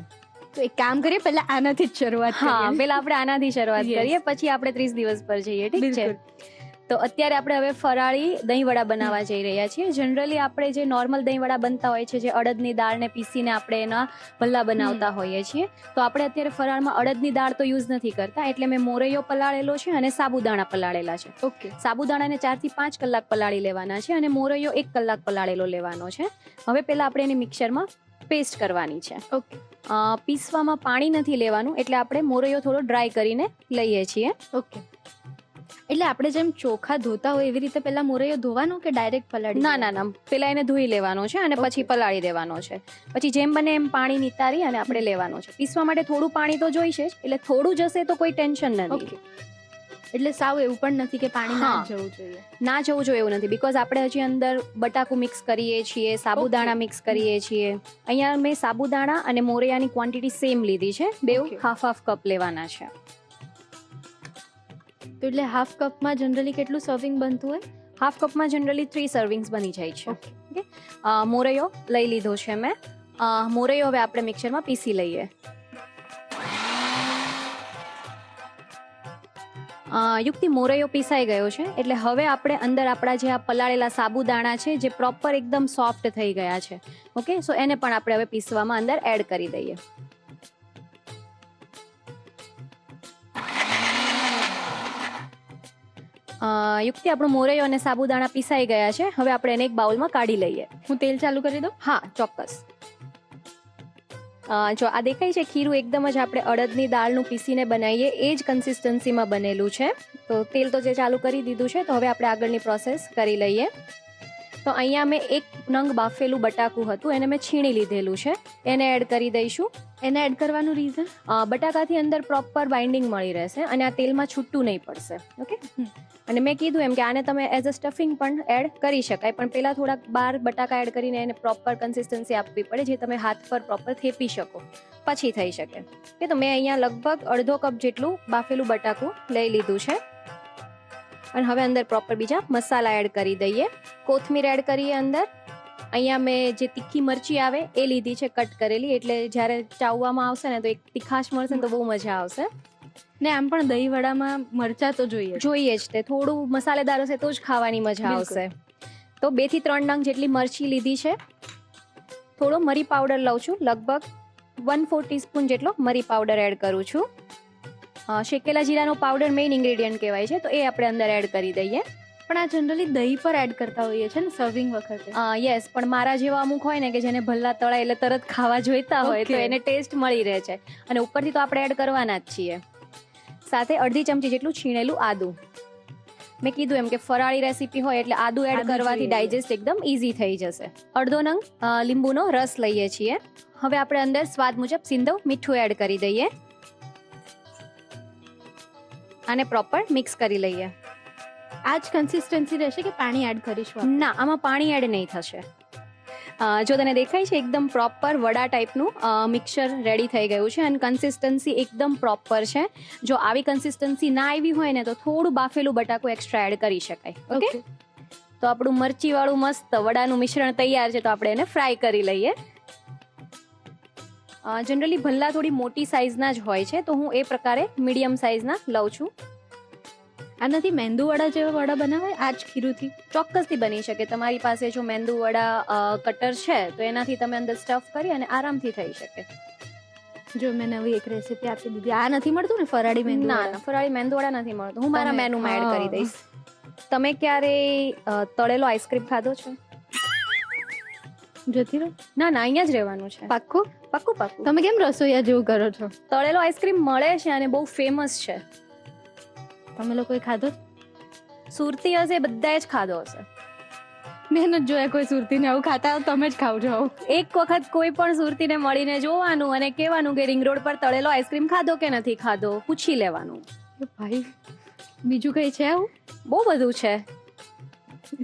તો એક કામ કરીએ, પહેલા આનાથી જ શરૂઆત કરીએ. હા, પહેલા આપણે આનાથી શરૂઆત Yes. કરીએ, પછી આપણે 30 દિવસ પર જઈએ. ઠીક છે? બિલકુલ. તો અત્યારે આપણે હવે ફરાળી દહીંવડા બનાવવા જઈ રહ્યા છીએ. જનરલી આપણે જે નોર્મલ દહીંવડા બનતા હોય છે, જે અડદની દાળને પીસીને આપણે એના ભલ્લા બનાવતા હોઈએ છીએ, તો આપણે અત્યારે ફરાળમાં અડદની દાળ તો યુઝ નથી કરતા. એટલે મેં મોરૈયો પલાળેલો છે અને સાબુદાણા પલાળેલા છે. ઓકે. સાબુદાણાને 4 થી 5 કલાક પલાળી લેવાના છે અને મોરૈયો 1 કલાક પલાળેલો લેવાનો છે. હવે પહેલા આપણે એને મિક્સરમાં પેસ્ટ કરવાની છે. ઓકે. પીસવામાં પાણી નથી લેવાનું, એટલે આપણે મોરૈયો થોડો ડ્રાય કરીને લઈએ છીએ. ઓકે. એટલે આપણે જેમ ચોખા ધોતા હોય એવી રીતે પહેલા મોરૈયો ધોવાનો કે ડાયરેક્ટ પલાળી? ના, પેલા એને ધોઈ લેવાનો છે અને પછી પલાળી દેવાનો છે. પછી જેમ બને એમ પાણી નિતારી અને આપણે લેવાનો છે. પીસવા માટે થોડું પાણી તો જોઈશે જ, એટલે થોડું જશે તો કોઈ ટેન્શન નથી. એટલે સાવ એવું પણ નથી કે પાણી ના હા. જવું જોઈએ. ના જવું જોઈએ એવું નથી, બીકોઝ આપણે હજી અંદર બટાકું મિક્સ કરીએ છીએ, સાબુદાણા મિક્સ કરીએ છીએ. અહીંયા મેં સાબુદાણા અને મોરૈયાની ક્વોન્ટિટી સેમ લીધી છે. બેવ Okay. હાફ કપ લેવાના છે. તો એટલે હાફ કપમાં જનરલી કેટલું સર્વિંગ બનતું હોય? હાફ કપમાં જનરલી 3 સર્વિંગ્સ બની જાય છે. ઓકે. મોરૈયો લઈ લીધો છે મેં. મોરૈયો હવે આપણે મિક્સરમાં પીસી લઈએ. યુક્તિ, મોરૈયો પીસાઈ ગયો છે, એટલે હવે આપણે અંદર આપણા જે આ પલાળેલા સાબુદાણા છે, જે પ્રોપર એકદમ સોફ્ટ થઈ ગયા છે, ઓકે, સો એને પણ આપણે હવે પીસવામાં અંદર એડ કરી દઈએ. યુક્તિ, આપણો મોરૈયો અને સાબુદાણા પીસાઈ ગયા છે. હવે આપણે એને એક બાઉલમાં કાઢી લઈએ. હું તેલ ચાલુ કરી દઉં? હા, ચોક્કસ. જો આ દેખાય છે ખીરું, એકદમ જ આપણે અડદની દાળનું પીસીને બનાવીએ એ જ કન્સિસ્ટન્સીમાં બનેલું છે. તો તેલ તો જે ચાલુ કરી દીધું છે, તો હવે આપણે આગળની પ્રોસેસ કરી લઈએ. તો અહીંયા મેં એક નંગ બાફેલું બટાકું હતું, એને મેં છીણી લીધેલું છે, એને એડ કરી દઈશું. એને એડ કરવાનું રીઝન? બટાકાથી અંદર પ્રોપર બાઇન્ડિંગ મળી રહેશે અને આ તેલમાં છૂટું નહીં પડશે. ઓકે. અને મેં કીધું એમ કે આને તમે એઝ અ સ્ટફિંગ પણ એડ કરી શકાય, પણ પહેલા થોડાક બાર બટાકા એડ કરીને એને પ્રોપર કન્સિસ્ટન્સી આપવી પડે, જે તમે હાથ પર પ્રોપર થેપી શકો, પછી થઈ શકે. કે તો મેં અહીંયા લગભગ અડધો કપ જેટલું બાફેલું બટાકું લઈ લીધું છે. અને હવે અંદર પ્રોપર બીજા મસાલા એડ કરી દઈએ. કોથમીર એડ કરીએ અંદર. અહીંયા મેં જે તીખી મરચી આવે એ લીધી છે કટ કરેલી, એટલે જ્યારે ચાવવામાં આવશે ને તો એક તીખાશ મળશે ને તો બહુ મજા આવશે. ને આમ પણ દહીં વડામાં મરચા તો જોઈએ જ. તે થોડું મસાલેદાર હશે તો જ ખાવાની મજા આવશે. તો 2 થી 3 નંગ જેટલી મરચી લીધી છે. થોડો મરી પાવડર લઉં છું, લગભગ 1/4 ટીસ્પૂન જેટલો મરી પાવડર એડ કરું છું. શેકેલા જીરાનો પાવડર મેઇન ઇન્ગ્રેડિયન્ટ કહેવાય છે, તો એ આપણે અંદર એડ કરી દઈએ. પણ આ જનરલી દહીં પર એડ કરતા હોઈએ છે ને સર્વિંગ વખતે? યસ, પણ મારા જેવા અમુક હોય ને કે જેને ભલ્લા તળાય એટલે તરત ખાવા જોઈતા હોય, તો Okay. એને ટેસ્ટ મળી રહે છે. અને ઉપરથી તો આપણે એડ કરવાના જ છીએ. સાથે અડધી ચમચી જેટલું છીણેલું આદું. મેં કીધું એમ કે ફરાળી રેસીપી હોય એટલે આદુ એડ આદુ કરવાથી જોઈએ. ડાયજેસ્ટ એકદમ ઈઝી થઈ જશે. અડધો નંગ લીંબુનો રસ લઈએ છીએ. હવે આપણે અંદર સ્વાદ મુજબ સિંધવ મીઠું એડ કરી દઈએ અને પ્રોપર મિક્સ કરી લઈએ. આ જ કન્સિસ્ટન્સી રહેશે કે પાણી એડ કરીશું આપણે? ના, આમાં પાણી એડ નહીં થશે. જો તને દેખાય છે એકદમ પ્રોપર વડા ટાઈપનું મિક્સર રેડી થઈ ગયું છે અને કન્સિસ્ટન્સી એકદમ પ્રોપર છે. જો આવી કન્સિસ્ટન્સી ના આવી હોય ને તો થોડું બાફેલું બટાકું એક્સ્ટ્રા એડ કરી શકાય. ઓકે, તો આપણું મરચી વાળું મસ્ત વડાનું મિશ્રણ તૈયાર છે. તો આપણે એને ફ્રાય કરી લઈએ. જનરલી ભલ્લા થોડી મોટી સાઇઝના જ હોય છે, તો હું એ પ્રકારે મીડિયમ સાઇઝના લઉં છું. આનાથી મેંદુ વડા જેવા વડા બનાવાય આ જ ખીરુંથી? ચોક્કસથી બની શકે. તમારી પાસે જો મેંદુ વડા કટર છે તો એનાથી તમે અંદર સ્ટફ કરી અને આરામથી થઈ શકે. જો મેં નવી એક રેસીપી આપી દીધી. આ નથી મળતું ને ફરાળી મેંદુ ના વડા? ના, ફરાળી મેંદુ વડા નથી મળતું. હું મારા તમે- મેનુમાં એડ કરી હા. દઈશ. તમે ક્યારે તળેલો આઈસ્ક્રીમ ખાધો છે? જતી રહો. ના ના, અહીંયા જ રહેવાનું છે. પાક્કું? પાક્કું પાક્કું. તમે કેમ રસોઈયા જેવું કરો છો? તળેલો આઈસ્ક્રીમ મળે છે અને બહુ ફેમસ છે. તમે લોકોએ ખાધો? સુરતી હશે, બધાએ જ ખાધો હશે. મેં નથી જોયા કોઈ સુરતીને આવું ખાતા. તમે જ ખાવ છો આવું? એક વખત કોઈ પણ સુરતીને મળીને જોવાનું અને કહેવાનું કે રિંગ રોડ પર તળેલો આઈસ્ક્રીમ ખાધો કે નથી ખાધો, પૂછી લેવાનું. એ ભાઈ, બીજું કઈ છે આવું? બહુ બધું છે.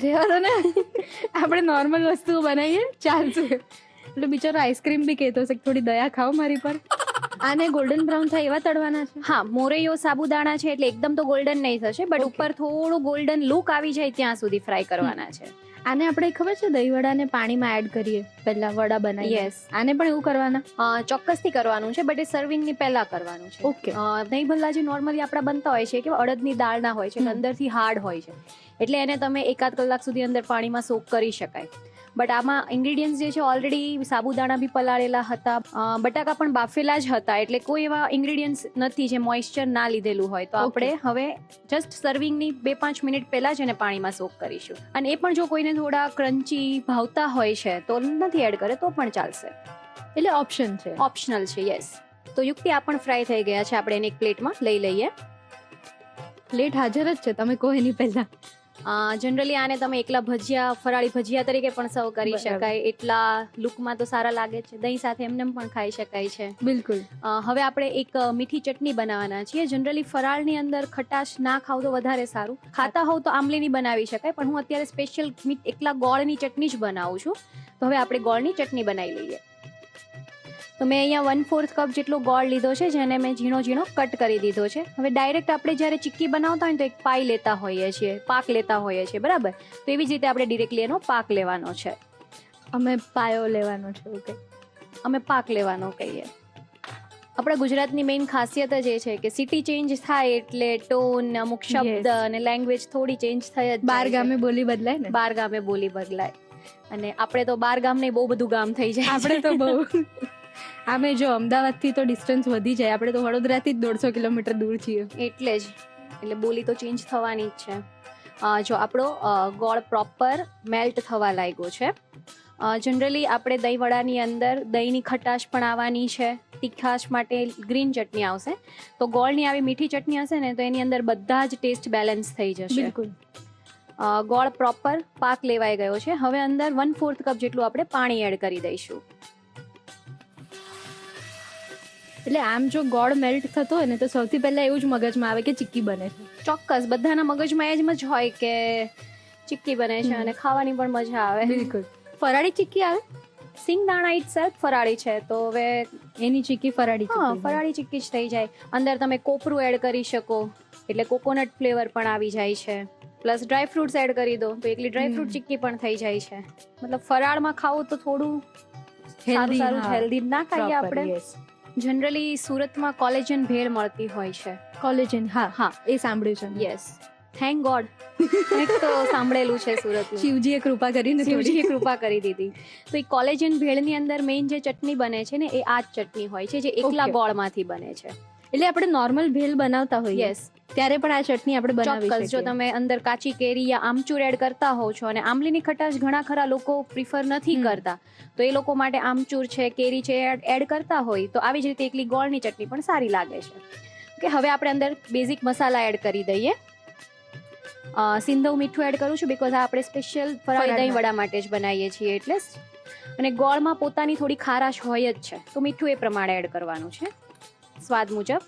જેવા તો ને આપણે નોર્મલ વસ્તુઓ બનાવીએ ચાલશે. એટલે બિચારો આઈસ્ક્રીમ બી કહેતો હશે કે થોડી દયા ખાઓ મારી પર. આને ગોલ્ડન બ્રાઉન થાય એવા તળવાના છે? હા, મોરૈયો સાબુદાણા છે એટલે એકદમ તો ગોલ્ડન નહીં થશે, બટ Okay. ઉપર થોડું ગોલ્ડન લુક આવી જાય ત્યાં સુધી ફ્રાય કરવાના છે. આને આપણે ખબર છે દહીં વડાને પાણીમાં એડ કરીએ પહેલા વડા બનાવીએ. યસ, આને પણ એવું કરવાના? ચોક્કસથી કરવાનું છે, બટ એ સર્વિંગની પહેલા કરવાનું છે. ઓકે. દહીં ભલ્લા જે નોર્મલી આપણા બનતા હોય છે કે અડદની દાળના હોય છે, એટલે અંદરથી હાર્ડ હોય છે, એટલે એને તમે 1-8 કલાક સુધી અંદર પાણીમાં સોક કરી શકાય. બટ આમાં ઇન્ગ્રેડિયન્ટ્સ જે છે ઓલરેડી સાબુદાણા બી પલાળેલા હતા, બટાકા પણ બાફેલા જ હતા, એટલે કોઈ એવા ઇન્ગ્રેડિયન્ટ્સ નથી જે મોઇસ્ચર ના લીધેલું હોય. તો આપણે હવે જસ્ટ સર્વિંગની 2-5 મિનિટ પહેલા જ એને પાણીમાં સોક કરીશું. અને એ પણ જો કોઈને થોડા ક્રન્ચી ભાવતા હોય છે તો નથી એડ કરે તો પણ ચાલશે. એટલે ઓપ્શન છે. ઓપ્શનલ છે. યસ. તો યુક્તિ આ પણ ફ્રાય થઈ ગયા છે. આપણે એને એક પ્લેટમાં લઈ લઈએ. પ્લેટ હાજર જ છે, તમે કહો એની પહેલા. જનરલી આને તમે એકલા ભજીયા, ફરાળી ભજીયા તરીકે પણ સર્વ કરી બરાબર. શકાય. એટલા લુકમાં તો સારા લાગે છે. દહીં સાથે એમને પણ ખાઈ શકાય છે. બિલકુલ. હવે આપણે એક મીઠી ચટણી બનાવવાના છીએ. જનરલી ફરાળની અંદર ખટાશ ના ખાવ તો વધારે સારું. ખાતા હોવ તો આમલીની બનાવી શકાય, પણ હું અત્યારે સ્પેશિયલ એકલા ગોળની ચટણી જ બનાવું છું. તો હવે આપણે ગોળની ચટણી બનાવી લઈએ. તો મેં અહીંયા 1/4 કપ જેટલો ગોળ લીધો છે, જેને મેં ઝીણો ઝીણો કટ કરી દીધો છે. હવે ડાયરેક્ટ આપણે જ્યારે ચીક્કી બનાવતા હોય ને તો એક પાઈ લેતા હોઈએ છીએ, પાક લેતા હોઈએ છીએ, બરાબર? તો એવી જ રીતે આપણે ડિરેક્ટલી એનો પાક લેવાનો છે. અમે પાયો લેવાનો છે. ઓકે. અમે પાક લેવાનો કહીએ. આપણા ગુજરાતની મેઇન ખાસિયત જ એ છે કે સિટી ચેન્જ થાય એટલે ટોન, અમુક શબ્દ Yes. અને લેંગ્વેજ થોડી ચેન્જ થઈ જ બાર જાય છે. ગામે બોલી બદલાય ને. બાર ગામે બોલી બદલાય. અને આપણે તો બાર ગામ ને બહુ બધું ગામ થઈ જાય. આપણે તો બહુ આમે જો અમદાવાદથી તો ડિસ્ટન્સ વધી જાય. આપણે તો વડોદરાથી જ 150 કિલોમીટર દૂર છીએ. એટલે જ, એટલે બોલી તો ચેન્જ થવાની જ છે. જો આપણો ગોળ પ્રોપર મેલ્ટ થવા લાગ્યો છે. જનરલી આપણે દહીં વડાની અંદર દહીંની ખટાશ પણ આવવાની છે, તીખાશ માટે ગ્રીન ચટણી આવશે. તો ગોળની આવી મીઠી ચટણી હશે ને તો એની અંદર બધા જ ટેસ્ટ બેલેન્સ થઈ જશે. બિલકુલ. ગોળ પ્રોપર પાક લેવાઈ ગયો છે. હવે અંદર 1/4 કપ જેટલું આપણે પાણી એડ કરી દઈશું. એટલે આમ જો ગોળ મેલ્ટ થતો હોય ને તો સૌથી પહેલા એવું જ મગજમાં આવે કે ચીક્કી બને છે. ચોક્કસ બધાના મગજમાં એ જ હોય કે ચીક્કી બને છે અને ખાવાની પણ મજા આવે. બિલકુલ. ફરાળી ચીક્કી આવે? સિંગદાણા ઇટસેલ્ફ ફરાળી છે, તો હવે એની ચીક્કી ફરાળી હા, ચીક્કી. ફરાળી ચીક્કી જ થઈ જાય. અંદર તમે કોપરું એડ કરી શકો, એટલે કોકોનટ ફ્લેવર પણ આવી જાય છે. પ્લસ ડ્રાય ફ્રૂટ્સ એડ કરી દો તો એકલી ડ્રાય ફ્રૂટ ચીક્કી પણ થઈ જાય છે. મતલબ ફરાળમાં ખાવું તો થોડું સારું સારું હેલ્ધી ના ખાઈએ આપણે. જનરલી સુરતમાં કોલેજન ભેળ મળતી હોય છે. કોલેજન. હા હા, એ સાંભળ્યું છે મેં. Yes, thank God. એક તો સાંભળેલું છે સુરતનું. શિવજીએ કૃપા કરીને શિવજીએ કૃપા કરી દીધી. તો એ કોલેજન ભેળની અંદર મેઇન જે ચટણી બને છે ને એ આ જ ચટણી હોય છે, જે એકલા Okay. ગોળમાંથી બને છે. એટલે આપણે નોર્મલ ભેલ બનાવતા હોઈએ યસ, ત્યારે પણ આ ચટણી આપણે બનાવી ચોક્કસ. જો શકીએ. તમે અંદર કાચી કેરી યા આમચૂર એડ કરતા હોવ છો, અને આંબલીની ખટાશ ઘણા ખરા લોકો પ્રિફર નથી કરતા, તો એ લોકો માટે આમચૂર છે, કેરી છે એડ કરતા હોય તો આવી જ રીતે એકલી ગોળની ચટણી પણ સારી લાગે છે. કે હવે આપણે અંદર બેઝિક મસાલા એડ કરી દઈએ. સિંધવ મીઠું એડ કરું છું બીકોઝ આ આપણે સ્પેશિયલ ફરાળી દહીં વડા માટે જ બનાવીએ છીએ એટલે અને ગોળમાં પોતાની થોડી ખારાશ હોય જ છે તો મીઠું એ પ્રમાણે એડ કરવાનું છે સ્વાદ મુજબ.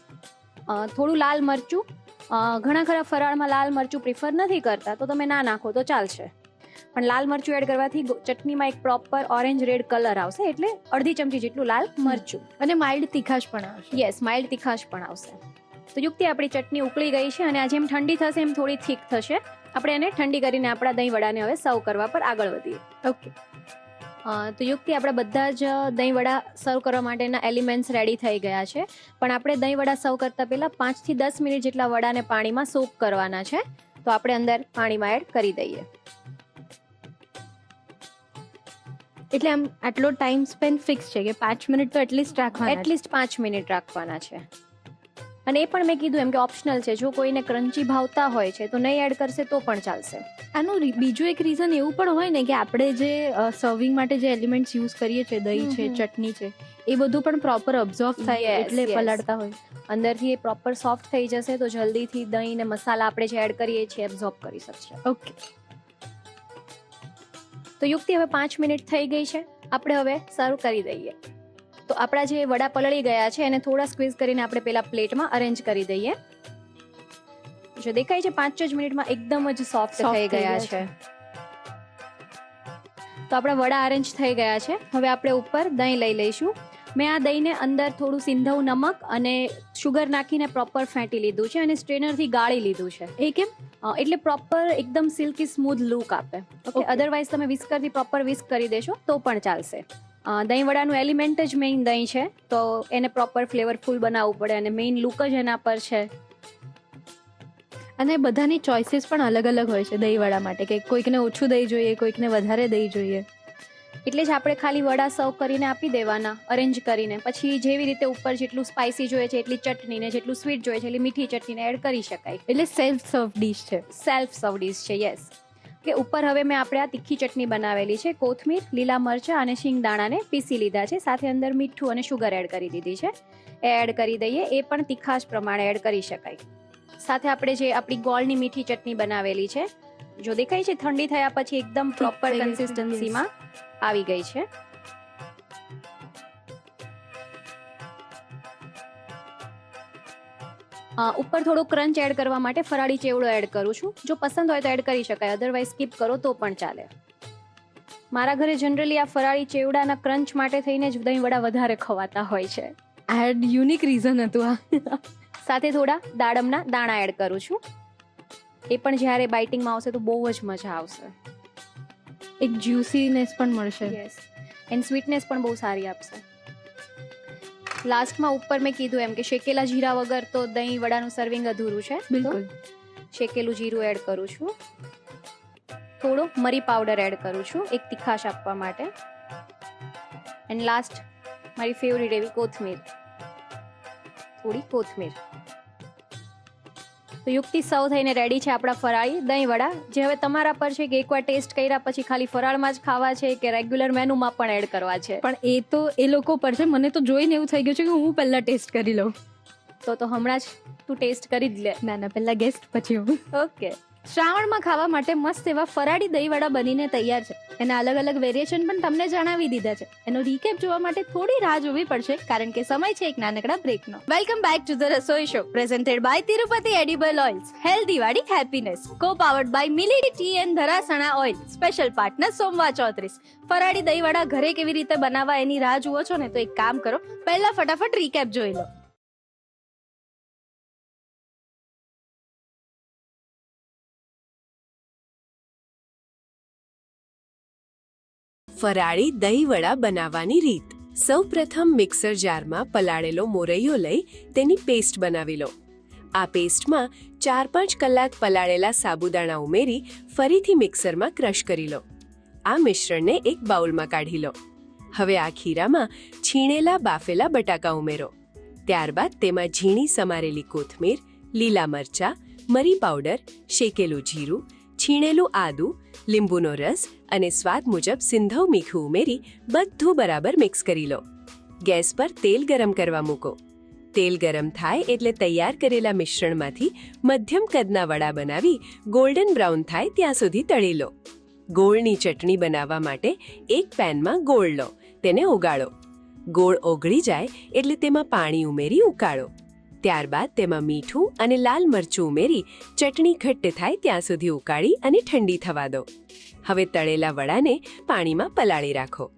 થોડું લાલ મરચું, ઘણા ખરા ફરાળમાં લાલ મરચું પ્રિફર નથી કરતા તો તમે ના નાખો તો ચાલશે, પણ લાલ મરચું એડ કરવાથી ચટણીમાં એક પ્રોપર ઓરેન્જ રેડ કલર આવશે એટલે અડધી ચમચી જેટલું લાલ મરચું અને માઇલ્ડ તીખાશ પણ આવશે. યસ, માઇલ્ડ તીખાશ પણ આવશે. તો યુક્તિ આપણી ચટણી ઉકળી ગઈ છે અને આ જેમ ઠંડી થશે એમ થોડી થીક થશે. આપણે એને ઠંડી કરીને આપણા દહીં વડાને હવે સર્વ કરવા પર આગળ વધીએ. ઓકે. તો યુક્તિ આપણા બધા જ દહીં વડા સર્વ કરવા માટેના એલિમેન્ટ્સ રેડી થઈ ગયા છે, પણ આપણે દહીં વડા સર્વ કરતા પહેલા 5 થી 10 મિનિટ જેટલા વડાને પાણીમાં સોક કરવાના છે. તો આપણે અંદર પાણીમાં એડ કરી દઈએ. એટલે આમ આટલો ટાઈમ સ્પેન ફિક્સ છે કે 5 મિનિટ તો એટલીસ્ટ રાખવાના? એટલીસ્ટ 5 મિનિટ રાખવાના છે. અને એ પણ મેં કીધું એમ કે ઓપ્શનલ છે, જો કોઈને ક્રન્ચી ભાવતા હોય છે તો નહીં એડ કરશે તો પણ ચાલશે. આનું બીજું એક રીઝન એવું પણ હોય ને કે આપણે જે સર્વિંગ માટે જે એલિમેન્ટ્સ યુઝ કરીએ છીએ, દહીં છે, ચટણી છે, એ બધું પણ પ્રોપર અબ્ઝોર્બ થાય એટલે પલાળતા હોય. અંદરથી એ પ્રોપર સોફ્ટ થઈ જશે તો જલ્દીથી દહીં ને મસાલા આપણે જે એડ કરીએ છીએ એબ્ઝોર્બ કરી શકશે. ઓકે. તો યુક્તિ હવે 5 મિનિટ થઈ ગઈ છે, આપણે હવે સર્વ કરી દઈએ. તો આપણા જે વડા પલળી ગયા છે એને થોડા સ્ક્વીઝ કરીને આપણે પેલા પ્લેટમાં અરેન્જ કરી દઈએ. જો દેખાય છે 5 જ મિનિટમાં એકદમ જ સોફ્ટ થઈ ગયા છે. તો આપણા વડા અરેન્જ થઈ ગયા છે. હવે આપણે ઉપર દહીં લઈ લઈશું. મેં આ દહીંને અંદર થોડું સિંધવ નમક અને શુગર નાખીને પ્રોપર ફેંટી લીધું છે અને સ્ટ્રેનરથી ગાળી લીધું છે. એ કેમ? એટલે પ્રોપર એકદમ સિલ્કી સ્મૂથ લુક આપે. ઓકે, અધરવાઇઝ તમે વિસ્કરથી પ્રોપર વિસ્ક કરી દેશો તો પણ ચાલશે. દહીં વડાનું એલિમેન્ટ જ મેઇન દહીં છે તો એને પ્રોપર ફ્લેવરફુલ બનાવવું પડે અને મેઇન લુક જ એના પર છે. અને બધાની ચોઇસીસ પણ અલગ અલગ હોય છે દહીં વડા માટે, કે કોઈકને ઓછું દહીં જોઈએ, કોઈકને વધારે દહીં જોઈએ. એટલે જ આપણે ખાલી વડા સર્વ કરીને આપી દેવાના અરેન્જ કરીને, પછી જેવી રીતે ઉપર જેટલું સ્પાઇસી જોઈએ છે એટલી ચટણી ને જેટલું સ્વીટ જોઈએ છે એટલી મીઠી ચટણીને એડ કરી શકાય. એટલે સેલ્ફ સર્વ ડીશ છે. સેલ્ફ સર્વ ડીશ છે. યસ. કે ઉપર હવે મેં આપણે આ તીખી ચટણી બનાવેલી છે, કોથમીર, લીલા મરચાં અને શિંગદાણાને પીસી લીધા છે, સાથે અંદર મીઠું અને શુગર એડ કરી દીધી છે. એ એડ કરી દઈએ. એ પણ તીખાશ પ્રમાણે એડ કરી શકાય. સાથે આપણે જે આપણી ગોળની મીઠી ચટણી બનાવેલી છે, જો દેખાય છે ઠંડી થયા પછી એકદમ પ્રોપર કન્સિસ્ટન્સીમાં આવી ગઈ છે. ઉપર થોડો ક્રંચ એડ કરવા માટે ફરાળી ચેવડો એડ કરું છું. જો પસંદ હોય તો એડ કરી શકાય, અધરવાઇઝ સ્કીપ કરો તો પણ ચાલે. મારા ઘરે જનરલી આ ફરાળી ચેવડાના ક્રંચ માટે થઈને જ દહીં વડા વધારે ખવાતા હોય છે. આ યુનિક રીઝન હતું આ. સાથે થોડા દાડમના દાણા એડ કરું છું. એ પણ જ્યારે બાઇટિંગમાં આવશે તો બહુ જ મજા આવશે. એક જ્યુસીનેસ પણ મળશે. યસ, એન્ડ સ્વીટનેસ પણ બહુ સારી આપશે. લાસ્ટમાં ઉપર મેં કીધું એમ કે શેકેલા જીરા વગર તો દહીં વડાનું સર્વિંગ અધૂરું છે. બિલકુલ. શેકેલું જીરું એડ કરું છું. થોડો મરી પાવડર એડ કરું છું એક તીખાશ આપવા માટે. એન્ડ લાસ્ટ મારી ફેવરિટ એવી કોથમીર, થોડી કોથમીર. તો યુક્તિ સર્વ થઈને રેડી છે આપણા ફરાળી દહીં વડા, જે હવે તમારા પર છે કે એકવાર ટેસ્ટ કર્યા પછી ખાલી ફરાળમાં જ ખાવા છે કે રેગ્યુલર મેનુમાં પણ એડ કરવા છે. પણ એ તો એ લોકો પર છે. મને તો જોઈને એવું થઈ ગયું છે કે હું પહેલા ટેસ્ટ કરી લઉં. તો હમણાં જ તું ટેસ્ટ કરી જ લે. ના, પહેલા ગેસ્ટ પછી હું. ઓકે. શ્રાવણમાં ખાવા માટે મસ્ત એવા ફરાળી દહીં વડા બનીને તૈયાર છે. એના અલગ અલગ વેરિએશન પણ તમને જણાવી દીધા છે. એનો રીકેપ જોવા માટે થોડી રાહ જોવી પડશે કારણ કે સમય છે એક નાનકડા બ્રેકનો. Welcome back to the Rasoi show presented by Tirupati edible oils. Healthy વાડી happiness. Co powered by Mili tea and Dharasana oil. Special partner સોમવા 34. ફરાળી દહીં વડા ઘરે કેવી રીતે બનાવવા એની રાહ જુઓ છો ને તો એક કામ કરો, પહેલા ફટાફટ રીકેપ જોઈ લો. ફરાળી દહીં વડા બનાવવાની રીત. સૌપ્રથમ મિક્સર જારમાં પલાળેલો મોરૈયો લઈ તેની પેસ્ટ બનાવી લો. આ પેસ્ટમાં 4-5 કલાક પલાળેલા સાબુદાણા ઉમેરી ફરીથી મિક્સરમાં ક્રશ કરી લો. આ મિશ્રણને એક બાઉલમાં કાઢી લો. હવે આ ખીરામાં છીણેલા બાફેલા બટાકા ઉમેરો. ત્યારબાદ તેમાં ઝીણી સમારેલી કોથમીર, લીલા મરચાં, મરી પાવડર, શેકેલું જીરું, છીણેલું આદું, લીંબુનો રસ અને સ્વાદ મુજબ સિંધવ મીઠું ઉમેરી બધું બરાબર મિક્સ કરી લો. ગેસ પર તેલ ગરમ કરવા મૂકો. તેલ ગરમ થાય એટલે તૈયાર કરેલા મિશ્રણમાંથી મધ્યમ કદના વડા બનાવી ગોલ્ડન બ્રાઉન થાય ત્યાં સુધી તળી લો. ગોળની ચટણી બનાવવા માટે એક પેનમાં ગોળ લો, તેને ઓગાળો. ગોળ ઓગળી જાય એટલે તેમાં પાણી ઉમેરી ઉકાળો. ત્યારબાદ તેમાં મીઠું અને લાલ મરચું ઉમેરી ચટણી ઘટ્ટ થાય ત્યાં સુધી ઉકાળી અને ઠંડી થવા દો. હવે તળેલા વડાને પાણીમાં પલાળી રાખો.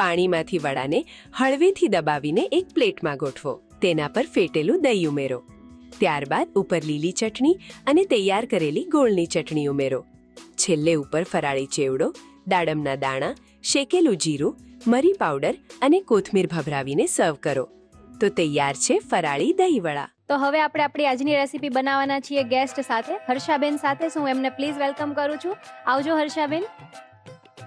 પાણીમાંથી વડાને હળવેથી દબાવીને એક પ્લેટમાં ગોઠવો. તેના પર ફેટેલું દહીં ઉમેરો. ત્યારબાદ ઉપર લીલી ચટણી અને તૈયાર કરેલી ગોળની ચટણી ઉમેરો. છેલ્લે ઉપર ફરાળી ચેવડો, દાડમના દાણા, શેકેલું જીરું, મરી પાવડર અને કોથમીર ભભરાવીને સર્વ કરો. તો તૈયાર છે ફરાળી દહીંવડા. તો હવે આપણે આપણી આજની રેસીપી બનાવવાના છીએ ગેસ્ટ સાથે, હર્ષાબેન સાથે. હું એમને પ્લીઝ વેલકમ કરું છું. આવજો હર્ષાબેન.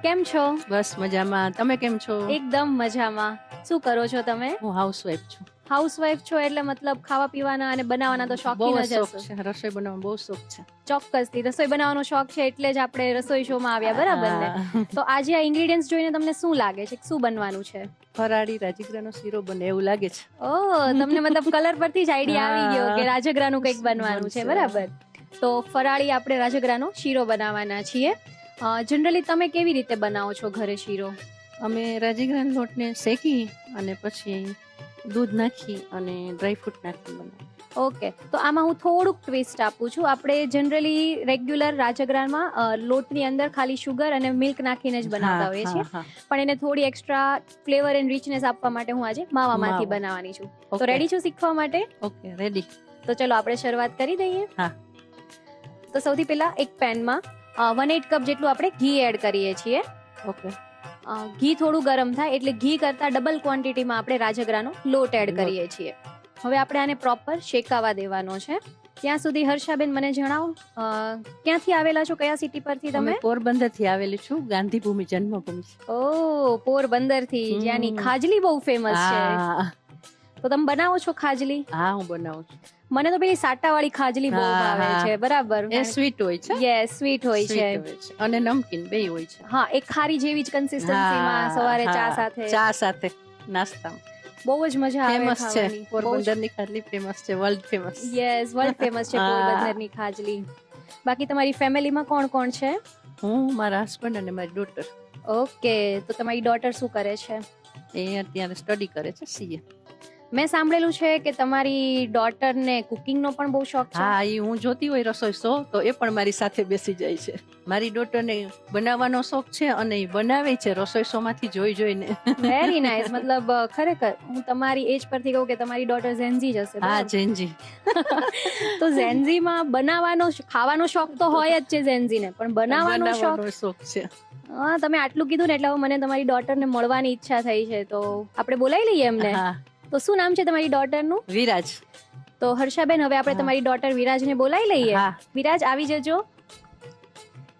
કેમ છો? બસ મજામાં. તમે કેમ છો? એકદમ મજામાં. શું કરો છો તમે? હું હાઉસવાઈફ છું. હાઉસવાઈફ છો એટલે મતલબ ખાવા પીવાના અને બનાવવાના તો શોખીન બહુ જ શોખ હશો. છે, રસોઈ બનાવવાનો બહુ શોખ છે. ચોક્કસથી રસોઈ બનાવવાનો શોખ છે એટલે જ આપણે રસોઈ શોમાં આવ્યા, બરાબર ને? હા. તો આજે આ ઇન્ગ્રેડિયન્ટ્સ જોઈને તમને શું લાગે છે? શું બનવાનું છે? ફરાળી રાજગરાનો શીરો બને એવું લાગે છે. ઓહ, તમને મતલબ કલર પરથી જ આઈડિયા આવી ગયો કે રાજગરાનું કંઈક બનવાનું છે, બરાબર? તો ફરાળી આપણે રાજગરાનો શીરો બનાવવાના છીએ. જનરલી તમે કેવી રીતે બનાવો છો ઘરે શીરો? અમે રાજગરાના લોટને શેકી અને પછી દૂધ નાખી અને ડ્રાયફ્રૂટ નાખી બનાવી. ઓકે, તો આમાં હું થોડુંક ટ્વિસ્ટ આપું છું. આપણે જનરલી રેગ્યુલર રાજગરામાં લોટની અંદર ખાલી શુગર અને મિલ્ક નાખીને જ બનાવતા હોઈએ છીએ, પણ એને થોડી એક્સ્ટ્રા ફ્લેવર એન્ડ રિચનેસ આપવા માટે હું આજે માવામાંથી માવા. બનાવવાની છું. તો Okay. રેડી છું શીખવા માટે? Okay, ready. તો ચલો આપણે શરૂઆત કરી દઈએ. હા. તો સૌથી પહેલા એક પેનમાં 1/8 કપ જેટલું આપણે ઘી એડ કરીએ છીએ. ઓકે. ઘી થોડું ગરમ થાય એટલે ઘી કરતા ડબલ ક્વોન્ટિટીમાં આપણે રાજગરાનો લોટ એડ કરીએ છીએ. હવે આપણે આને પ્રોપર શેકાવા દેવાનો છે. ત્યાં સુધી હર્ષાબેન મને જણાવો, ક્યાંથી આવેલા છો? કયા સિટી પરથી અમે તમે? પોરબંદર થી આવેલી છું. ગાંધીભૂમિ જન્મભૂમિ છે. ઓ, પોરબંદર થી, જ્યાંની ખાજલી બહુ ફેમસ છે. હા, તો તમે બનાવો છો ખાજલી? હા, હું બનાવું છું. મને તો પેલી સાટાવાળી ખાજલી બહુ હા, ભાવે હા. છે, બરાબર? એ સ્વીટ હોય છે. યસ, સ્વીટ હોય Sweet છે. હોય છે અને નમકીન બેય હોય છે. હા, એક ખારી જેવી જ કન્સિસ્ટન્સીમાં હા, સવારે હા. ચા સાથે ચા સાથે નાસ્તામાં બહુ જ મજા આવે ફેમસ છે. ખાવાની. બહુ જ. પોરબંદરની ખાટલી ફેમસ છે, world famous. Yes, world famous છે હા. પોરબંદરની ખાજલી. બાકી તમારી ફેમિલીમાં કોણ કોણ છે? હું, મારા હસબન્ડ અને મારી ડોટર. ઓકે, તો તમારી ડોટર શું કરે છે? એ અત્યારે સ્ટડી કરે છે, સીએ. મેં સાંભળેલું છે કે તમારી ડોટરને કુકિંગનો પણ બહુ શોખ છે. હા, એ હું જોતી હોય રસોઈ શો તો એ પણ મારી સાથે બેસી જાય છે. મારી ડોટરને બનાવવાનો શોખ છે અને એ બનાવે છે રસોઈ શો માંથી જોઈ જોઈને. Very nice. મતલબ ખરેખર હું તમારી એજ પરથી કહું કે તમારી ડોટર ઝેન્ઝી જ હશે. હા, બરાબર? જેનજી. તો ઝેન્ઝીમાં બનાવવાનો ખાવાનો શોખ તો હોય જ છે ઝેન્ઝીને, પણ બનાવવાનો શોખ. બનાવવાનો શોખ છે. હા, તમે આટલું કીધું ને એટલે હવે મને તમારી ડોટરને મળવાની ઈચ્છા થઈ છે, તો આપણે બોલાવી લઈએ એમને. હા, તો શું નામ છે તમારી ડોટરનું? વિરાજ. તો હર્ષાબેન, હવે આપણે હા. તમારી ડોટર વિરાજને બોલાવી લઈએ. હા, વિરાજ, આવી જજો.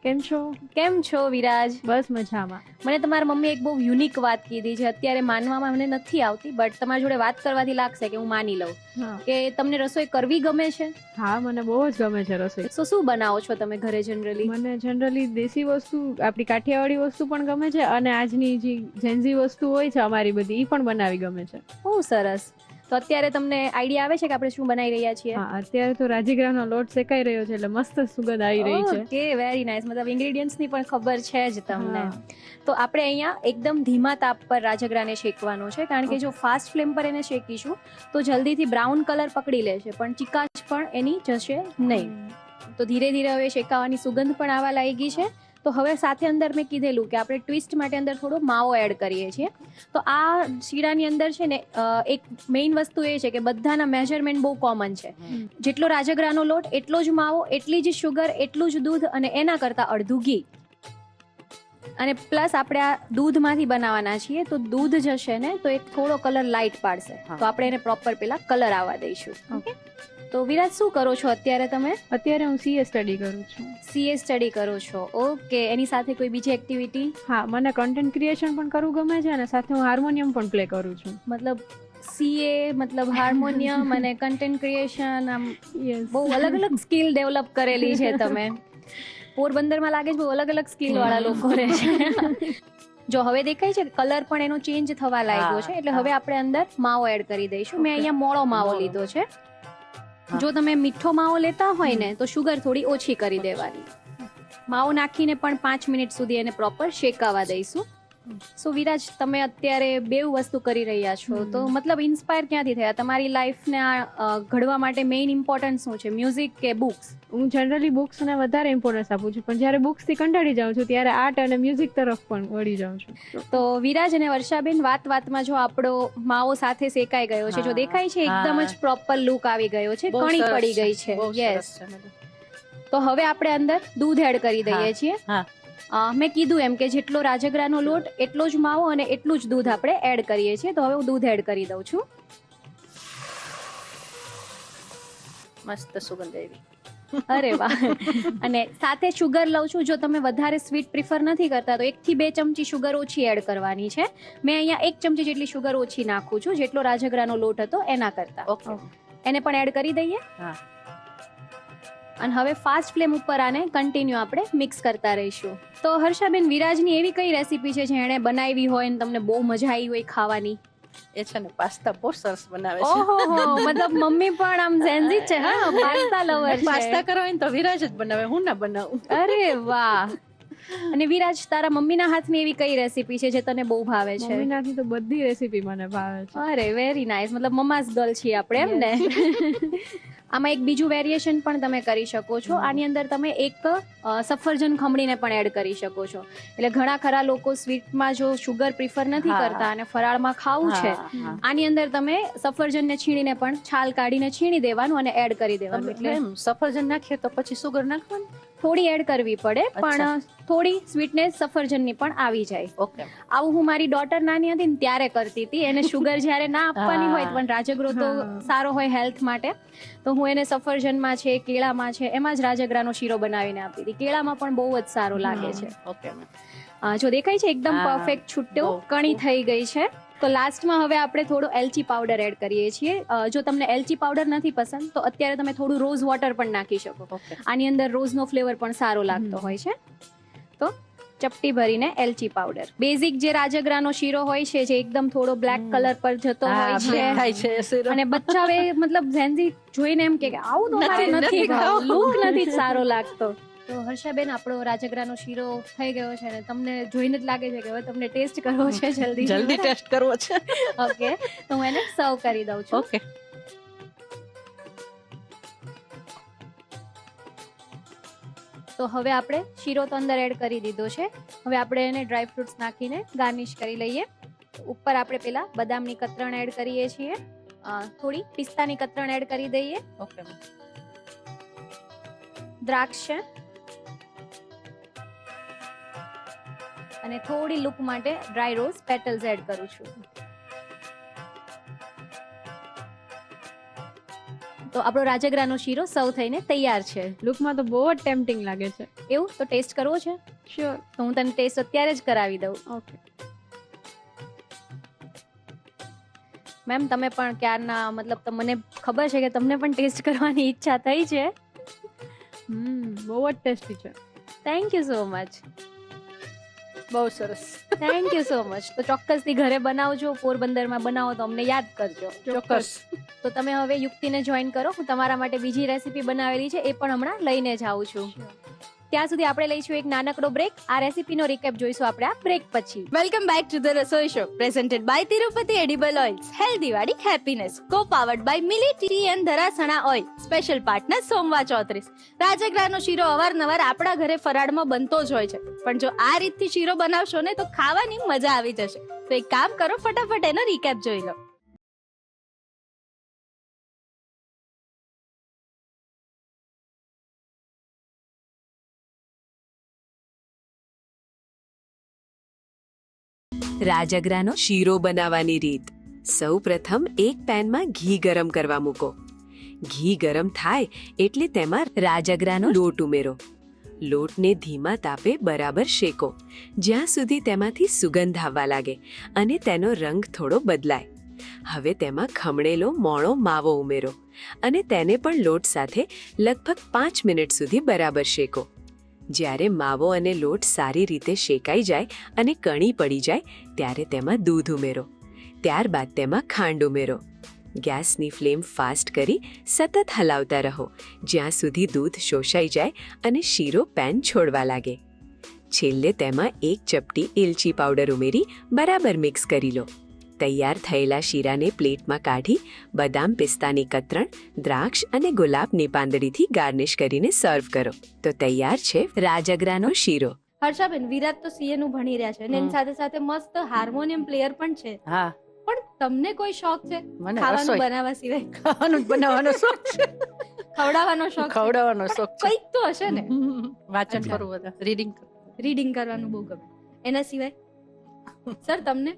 કેમ છો? કેમ છો વિરાજ? બસ મજામાં. મને તમારા મમ્મી એક બહુ યુનિક વાત કીધી છે, અત્યારે માનવામાં મને નથી આવતી, બટ તમારી જોડે વાત કરવાથી લાગશે કે હું માની લઉં હા, કે તમને રસોઈ કરવી ગમે છે. હા, મને બહુ જ ગમે છે રસોઈ. તો શું બનાવો છો તમે ઘરે જનરલી? મને જનરલી દેશી વસ્તુ, આપણી કાઠિયાવાડી વસ્તુ પણ ગમે છે અને આજની જે ઝેન્ઝી વસ્તુ હોય છે અમારી બધી, એ પણ બનાવી ગમે છે. બહુ સરસ. તો અત્યારે તમને આઈડિયા આવે છે કે આપણે શું બનાવી રહ્યા છીએ? હા, અત્યારે તો રાજગરાનો લોટ શેકાઈ રહ્યો છે એટલે મસ્ત સુગંધ આવી રહી છે. Okay, very nice. મતલબ ઇન્ગ્રેડિયન્ટ્સ ની પણ ખબર છે જ તમને. હા. તો આપણે અહીંયા એકદમ ધીમા તાપ પર રાજગરાને શેકવાનો છે, કારણ કે જો ફાસ્ટ ફ્લેમ પર એને શેકીશું તો જલ્દીથી બ્રાઉન કલર પકડી લેશે, પણ ચિકાશ પણ એની જશે નહીં. તો ધીરે ધીરે હવે શેકાવાની સુગંધ પણ આવવા લાગી છે. તો હવે સાથે અંદર મેં કીધેલું કે આપણે ટ્વિસ્ટ માટે અંદર થોડો માવો એડ કરીએ છીએ. તો આ શીરાની અંદર છે ને એક મેઇન વસ્તુ એ છે કે બધાના મેજરમેન્ટ બહુ કોમન છે. જેટલો રાજગરાનો લોટ એટલો જ માવો, એટલી જ શુગર, એટલું જ દૂધ અને એના કરતાં અડધું ઘી. અને પ્લસ આપણે આ દૂધમાંથી બનાવવાના છીએ, તો દૂધ જશે ને તો એક થોડો કલર લાઇટ પાડશે. તો આપણે એને પ્રોપર પેલા કલર આવવા દઈશું. ઓકે, તો વિરાજ શું કરો છો અત્યારે તમે? અત્યારે હું સીએ સ્ટડી કરું છું. સીએ સ્ટડી કરો છો. ઓકે, એની સાથે કોઈ બીજી એક્ટિવિટી? હા, મને કન્ટેન્ટ ક્રિએશન પણ કરવું ગમે છે અને સાથે હું હાર્મોનિયમ પણ પ્લે કરું છું. મતલબ સીએ મતલબ હાર્મોનિયમ અને કન્ટેન્ટ ક્રિએશન, આમ યસ, બહુ અલગ અલગ સ્કિલ ડેવલપ કરેલી છે તમે. પોરબંદરમાં લાગે છે બહુ અલગ અલગ સ્કિલ વાળા લોકો રહે છે. જો હવે દેખાય છે કલર પણ એનો ચેન્જ થવા લાગ્યો છે, એટલે હવે આપણે અંદર માવો એડ કરી દઈશું. મેં અહીંયા મોળો માવો લીધો છે. જો તમે મીઠો માવો લેતા હોય ને તો શુગર થોડી ઓછી કરી દેવાની. માવો નાખીને પણ 5 મિનિટ સુધી એને પ્રોપર શેકાવા દઈશું. સો વિરાજ, તમે અત્યારે બે વસ્તુ કરી રહ્યા છો, તો મતલબ ઇન્સ્પાયર ક્યાંથી થયા? તમારી લાઈફને ઘડવા માટે મેઇન ઇમ્પોર્ટન્સ શું છે, મ્યુઝિક કે બુક્સ? હું જનરલી બુક્સને વધારે ઇમ્પોર્ટન્સ આપું છું, પણ જ્યારે બુક્સથી કંટાળી જાઉં છું ત્યારે આર્ટ અને મ્યુઝિક તરફ પણ વળી જાઉં છું. તો વિરાજ અને વર્ષાબેન, વાતમાં જો આપણો માવો સાથે શેકાઈ ગયો છે, જો દેખાય છે એકદમ જ પ્રોપર લુક આવી ગયો છે, કણી પડી ગઈ છે. યસ. તો હવે આપણે અંદર દૂધ એડ કરી દઈએ છીએ. મેં કીધું એમ કે જેટલો રાજગરાનો લોટ એટલો જ માવો અને એટલું જ દૂધ આપણે એડ કરીએ છીએ. તો હવે હું દૂધ એડ કરી દઉં છું. મસ્ત સુગંધ આવી. અરે વાહ. અને સાથે શુગર લઉં છું. જો તમે વધારે સ્વીટ પ્રિફર નથી કરતા તો 1 થી 2 ચમચી શુગર ઓછી એડ કરવાની છે. મેં અહીંયા 1 ચમચી જેટલી શુગર ઓછી નાખું છું, જેટલો રાજગરાનો લોટ હતો એના કરતા. ઓકે. એને પણ એડ કરી દઈએ. અને હવે ફાસ્ટ ફ્લેમ ઉપર આને કન્ટિન્યુ આપણે મિક્સ કરતા રહીશું. તો હર્ષાબેન, વિરાજની એવી કઈ રેસીપી છે જે એણે બનાવી હોય ને તમને બહુ મજા આવી હોય ખાવાની? એ છે ને પાસ્તા બહુ સરસ બનાવે છે. ઓહો, મતલબ મમ્મી પણ આમ ઝેન્ઝી છે. હા, પાસ્તા લવર છે. પાસ્તા કરવા હોય ને તો વિરાજ જ બનાવે, હું ના બનાવું. અરે વાહ. અને વિરાજ, તારા મમ્મીના હાથની એવી કઈ રેસીપી છે જે તને બહુ ભાવે છે? મમ્મીનાથી તો બધી રેસીપી મને ભાવે છે. અરે વેરી નાઇસ. મતલબ મમ્માસ ગર્લ છીએ આપણે, એમ ને? આમાં એક બીજું વેરિએશન પણ તમે કરી શકો છો. આની અંદર તમે એક સફરજન ખમણીને પણ એડ કરી શકો છો. એટલે ઘણા ખરા લોકો સ્વીટમાં જો શુગર પ્રિફર નથી કરતા અને ફરાળમાં ખાવું છે, આની અંદર તમે સફરજનને છીણીને પણ છાલ કાઢીને છીણી દેવાનું અને એડ કરી દેવાનું. એટલે સફરજન નાખીએ તો પછી સુગર નાખવાની? થોડી એડ કરવી પડે, પણ થોડી સ્વીટનેસ સફરજનની પણ આવી જાય. ઓકે. આવું હું મારી ડોટર નાની હતી ને ત્યારે કરતી હતી. એને શુગર જ્યારે ના આપવાની હોય, પણ રાજગરો તો સારો હોય હેલ્થ માટે, તો હું એને સફરજનમાં છે, કેળામાં છે, એમાં જ રાજગરાનો શીરો બનાવીને આપતી હતી. કેળામાં પણ બહુ જ સારો લાગે છે. ઓકે. જો દેખાય છે એકદમ પરફેક્ટ છૂટો કણી થઈ ગઈ છે. તો લાસ્ટમાં હવે આપણે થોડો એલચી પાવડર એડ કરીએ છીએ. જો તમને એલચી પાવડર નથી પસંદ તો અત્યારે તમે થોડું રોઝ વોટર પણ નાખી શકો. આની અંદર રોઝનો ફ્લેવર પણ સારો લાગતો હોય છે. તો ચપટી ભરીને એલચી પાવડર. બેઝિક જે રાજગરાનો શીરો હોય છે, જે એકદમ થોડો બ્લેક કલર પર જતો હોય છે, અને બચ્ચાઓ મતલબ ઝેન્ઝી જોઈને એમ કે આવું તો મારે નથી ખાવું, લુક નથી સારો લાગતો. તો હર્ષાબેન, આપણો રાજગરાનો શીરો થઈ ગયો છે અને તમને જોઈને જ લાગે છે કે હવે તમને ટેસ્ટ કરવો છે. જલ્દી ટેસ્ટ કરવો છે. ઓકે, તો હું એને સર્વ કરી દઉં છું. ઓકે. તો હવે આપણે શીરો તો અંદર એડ કરી દીધો છે. હવે આપણે એને ડ્રાય ફ્રૂટ્સ નાખીને ગાર્નિશ કરી લઈએ. ઉપર આપણે પેલા બદામની કતરણ એડ કરીએ છીએ, થોડી પિસ્તાની કતરણ એડ કરી દઈએ. ઓકે. દ્રાક્ષ અને થોડી લુક માટે ડ્રાય રોઝ પેટલ્સ એડ કરું છું. તો આપણો રાજગરાનો શીરો સર્વ થઈને તૈયાર છે. લુકમાં તો બહુ જ ટેમ્પટિંગ લાગે છે. એવું? તો ટેસ્ટ કરવો છે? શ્યોર. તો હું તને ટેસ્ટ અત્યારે જ કરાવી દઉં. ઓકે. મેમ, તમે પણ ક્યારના મતલબ મને ખબર છે કે તમને પણ ટેસ્ટ કરવાની ઈચ્છા થઈ છે. બહુ જ ટેસ્ટી છે. Thank you so much. બહુ સરસ. Thank you so much. તો ચોક્કસથી ઘરે બનાવજો, પોરબંદરમાં બનાવો તો અમને યાદ કરજો. ચોક્કસ. તો તમે હવે યુક્તિને જોઈન કરો. હું તમારા માટે બીજી રેસીપી બનાવેલી છે, એ પણ હમણાં લઈને જ આવું છું. ત્યાં સુધી આપણે લઈશું એક નાનકડો બ્રેક. આ રેસીપીનો રિકેપ જોઈશું આપણે આ બ્રેક પછી. Welcome back to the Rasoi show presented by Tirupati edible oils. Healthy વાળી happiness. Co powered by Mili tea and Dharasana oil. Special partner સોમવા 34. રાજગરાનો શીરો અવારનવાર આપણા ઘરે ફરાળમાં બનતો જ હોય છે, પણ જો આ રીતથી શીરો બનાવશો ને તો ખાવાની મજા આવી જશે. તો એક કામ કરો, ફટાફટ એનો રિકેપ જોઈ લો. રાજગરાનો શીરો બનાવવાની રીત. સૌ પ્રથમ એક પેનમાં ઘી ગરમ કરવા મૂકો. ઘી ગરમ થાય એટલે તેમાં રાજગરાનો લોટ ઉમેરો. લોટને ધીમા તાપે બરાબર શેકો, જ્યાં સુધી તેમાંથી સુગંધ આવવા લાગે અને તેનો રંગ થોડો બદલાય. હવે તેમાં ખમણેલો મોણો માવો ઉમેરો અને તેને પણ લોટ સાથે લગભગ 5 મિનિટ સુધી બરાબર શેકો. જ્યારે માવો અને લોટ સારી રીતે શેકાઈ જાય અને કણી પડી જાય ત્યારે તેમાં દૂધ ઉમેરો. ત્યારબાદ તેમાં ખાંડ ઉમેરો. ગેસની ફ્લેમ ફાસ્ટ કરી સતત હલાવતા રહો જ્યાં સુધી દૂધ શોષાઈ જાય અને શીરો પેન છોડવા લાગે. છેલ્લે તેમાં 1 ચપટી એલચી પાવડર ઉમેરી બરાબર મિક્સ કરી લો. તૈયાર થયેલા શીરાને પ્લેટમાં કાઢી બદામ પિસ્તાની કતરણ, દ્રાક્ષ અને ગુલાબની પાંદડીથી ગાર્નિશ કરીને સર્વ કરો. તો તૈયાર છે રાજગરાનો શીરો. હર્ષાબેન, વિરાટ તો સીએ નું ભણી રહ્યા છે અને એની સાથે સાથે મસ્ત હાર્મોનિયમ પ્લેયર પણ છે. હા, પણ તમને કોઈ શોખ છે મને ખાવાનું રસોઈ બનાવવા સિવાય? ખાવાનું બનાવવાનો શોખ છે, ખવડાવવાનો શોખ છે? ખવડાવવાનો શોખ છે. કંઈક તો હશે ને. વાંચન અચ્છા. કરવું, બધા રીડિંગ. રીડિંગ કરવાનું બહુ ગમે. એના સિવાય સર તમને?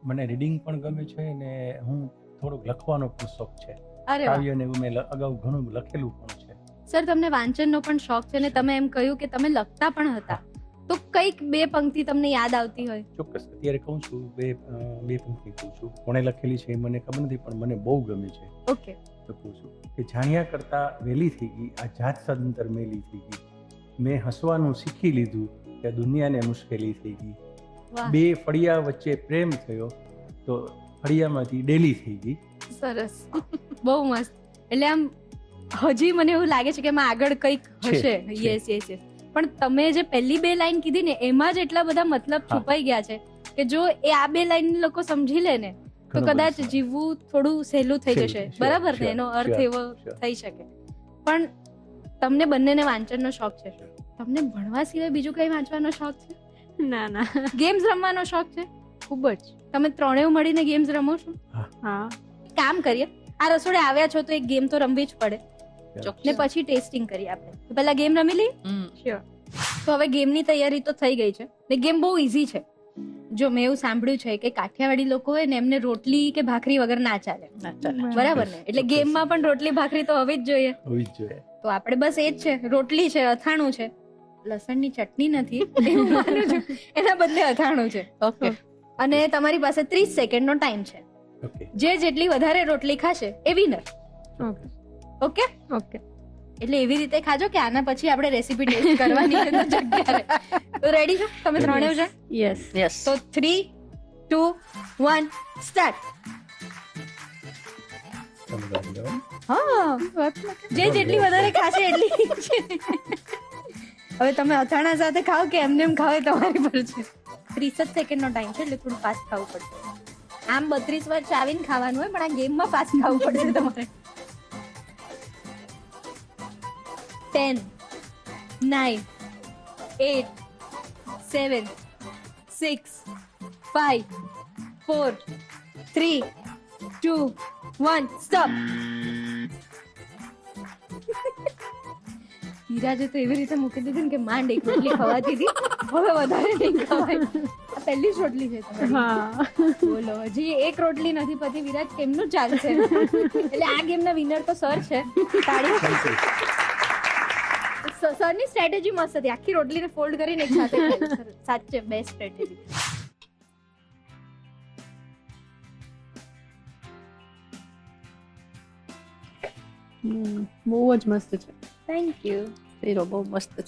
મને રીડિંગ પણ ગમે છે અને હું થોડુંક લખવાનો પણ શોખ છે. અરે વાહ. કાવ્યને મેં અગાઉ ઘણું લખેલું પણ છે. સર, તમને વાંચનનો પણ શોખ છે ને તમે એમ કહ્યું કે તમે લખતા પણ હતા, તો કંઈક 2 પંક્તિ તમને યાદ આવતી હોય? ચોક્કસ અત્યારે કહું છું, બે પંક્તિ કહું છું. કોણે લખેલી છે એ મને ખબર નથી, પણ મને બહુ ગમે છે. ઓકે. તો કહું છું કે જાણ્યા કરતા વહેલી થઈ ગઈ આ જાત સદંતર મેલી થઈ ગઈ. મેં હસવાનું શીખી લીધું કે દુનિયાને મુશ્કેલી થઈ ગઈ. વાહ, 2 ફળિયા વચ્ચે પ્રેમ થયો તો ફળિયામાંથી ડેલી થઈ ગઈ. સરસ. બહુ મસ્ત. એટલે આમ હજી મને એવું લાગે છે કે એમાં આગળ કંઈક છે, હશે. છે. Yes yes yes. પણ તમે જે પહેલી 2 લાઈન કીધી ને એમાં જ એટલા બધા મતલબ હા. છુપાઈ ગયા છે કે જો એ આ 2 લાઈન લોકો સમજી લે ને તો ઘણું કદાચ બધું. જીવવું થોડું સહેલું થઈ સહેલું જશે. છે. બરાબર ને? Sure, એનો અર્થ sure, એવો sure. થઈ શકે. પણ તમને બંનેને વાંચનનો શોખ છે. તમને ભણવા સિવાય બીજું કઈ વાંચવાનો શોખ છે? ના ના, ગેમ્સ રમવાનો શોખ છે? ખૂબ જ. તમે ત્રણેય મળીને ગેમ્સ રમો છો? હા, કામ કરીએ, આ રસોડે આવ્યા છો તો એક ગેમ તો રમવી જ પડે ચોક્કસ. ને પછી ટેસ્ટિંગ કરીએ આપણે. તો પહેલા ગેમ રમી લઈએ. શ્યોર. તો હવે ગેમની તૈયારી તો થઈ ગઈ છે ને ગેમ બહુ ઈઝી છે. જો મેં એવું સાંભળ્યું છે કે કાઠિયાવાડી લોકો હોય ને એમને રોટલી કે ભાખરી વગર ના ચાલે. બરાબર ને? એટલે ચોક્કસ. ગેમમાં પણ રોટલી ભાખરી તો હોવી જ જોઈએ. હોવી જ જોઈએ. તો આપણે બસ એ જ છે, રોટલી છે, અથાણું છે, લસણની ચટણી નથી એવું માનું છું. એના બદલે અથાણું છે. ઓકે. અને તમારી પાસે 30 સેકન્ડનો ટાઈમ છે. ઓકે. જે જેટલી વધારે રોટલી ખાશે એ વિનર. Okay okay? ઓકે. એટલે એવી રીતે ખાજો કે આના પછી આપણે રેસીપી ટેસ્ટ કરવાની છે તો જગ્યા રહે. તો રેડી છો તમે ત્રણેય જણ? યસ. યસ. તો 3, 2, 1 સ્ટાર્ટ. તમે ગાડી જાઓ. હા, જે જેટલી વધારે ખાશે એટલી છે. હવે તમે અથાણા સાથે ખાઓ કે એમને એમ ખાઓ એ તમારી પર છે. 30 સેકન્ડનો ટાઈમ છે એટલે થોડું ફાસ્ટ ખાવું પડશે. આમ 32 વાર ચાવીને ખાવાનું હોય પણ આ ગેમમાં ફાસ્ટ ખાવું પડશે તમારે. 10, 9, 8, 7, 6, 5, 4, 3, 2, 1 સ્ટોપ. ધીરાજે તો એવી રીતે મૂકી દીધી ને કે માંડ એક રોટલી ખવાતી હતી, હવે વધારે નહીં ખવાય. આ પહેલી જ રોટલી છે તમારી. હા, બોલો, હજી એક રોટલી નથી પતી. વિરાજ, કેમનું ચાલશે? એટલે આ ગેમના વિનર તો સર છે. તાળી. સરની સ્ટ્રેટેજી મસ્ત હતી. આખી રોટલીને ફોલ્ડ કરીને એક સાથે ખાઈ. સાચે બેસ્ટ સ્ટ્રેટેજી. બહુ જ મસ્ત છે. Thank you. શીરો બહુ મસ્ત છે.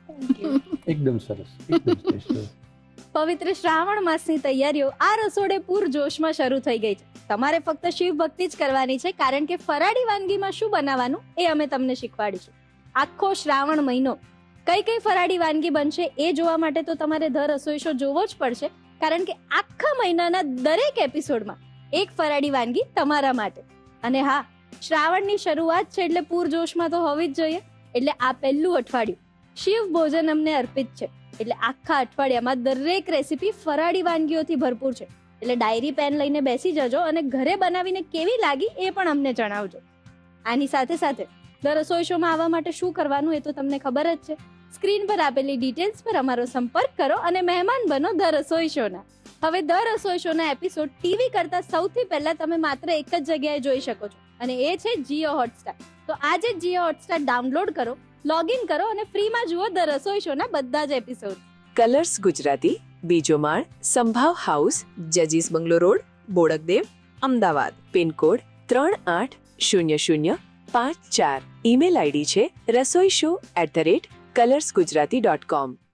Thank you. એકદમ સરસ. એકદમ શ્રેષ્ઠ. પવિત્ર શ્રાવણ માસની તૈયારીઓ આ રસોડે પૂરજોશમાં શરૂ થઈ ગઈ છે. તમારે ફક્ત શિવ ભક્તિ જ કરવાની છે, કારણ કે ફરાળી વાનગીમાં શું બનાવવાનું એ અમે તમને શીખવાડીશું. આખો શ્રાવણ મહિનો કઈ કઈ ફરાળી વાનગી બનશે એ જોવા માટે તો તમારે ધ રસોઈ શો જોવો જ પડશે, કારણ કે આખા મહિનાના દરેક એપિસોડમાં એક ફરાળી વાનગી તમારા માટે. અને હા, શ્રાવણની શરૂઆત છે એટલે પૂરજોશમાં તો હોવી જ જોઈએ. એટલે આ પહેલું અઠવાડિયું શિવ ભોજન અમને અર્પિત છે. એટલે આખા અઠવાડિયામાં દરેક રેસીપી ફરાળી વાનગીઓથી ભરપૂર છે. એટલે ડાયરી પેન લઈને બેસી જજો અને ઘરે બનાવીને કેવી લાગી એ પણ અમને જણાવજો. આની સાથે સાથે ધ રસોઈ શોમાં આવવા માટે શું કરવાનું એ તો તમને ખબર જ છે. સ્ક્રીન પર આપેલી ડિટેલ્સ પર અમારો સંપર્ક કરો અને મહેમાન બનો ધ રસોઈ શોના. હવે ધ રસોઈ શોના એપિસોડ ટીવી કરતા સૌથી પહેલા તમે માત્ર એક જ જગ્યાએ જોઈ શકો છો અને એ છે જીઓ હોટસ્ટાર. તો આજે જ જીઓ હોટસ્ટાર ડાઉનલોડ કરો, લોગિન કરો અને ફ્રીમાં જુઓ ધ રસોઈ શોના બધા જ એપિસોડ. કલર્સ ગુજરાતી, બીજો માળ, સંભાવ હાઉસ, જજીસ bungalow road, Bodakdev, Ahmedabad. Pin code 380054. Email ID છે rasoishow@gmail.com. કલર્સgujarati.com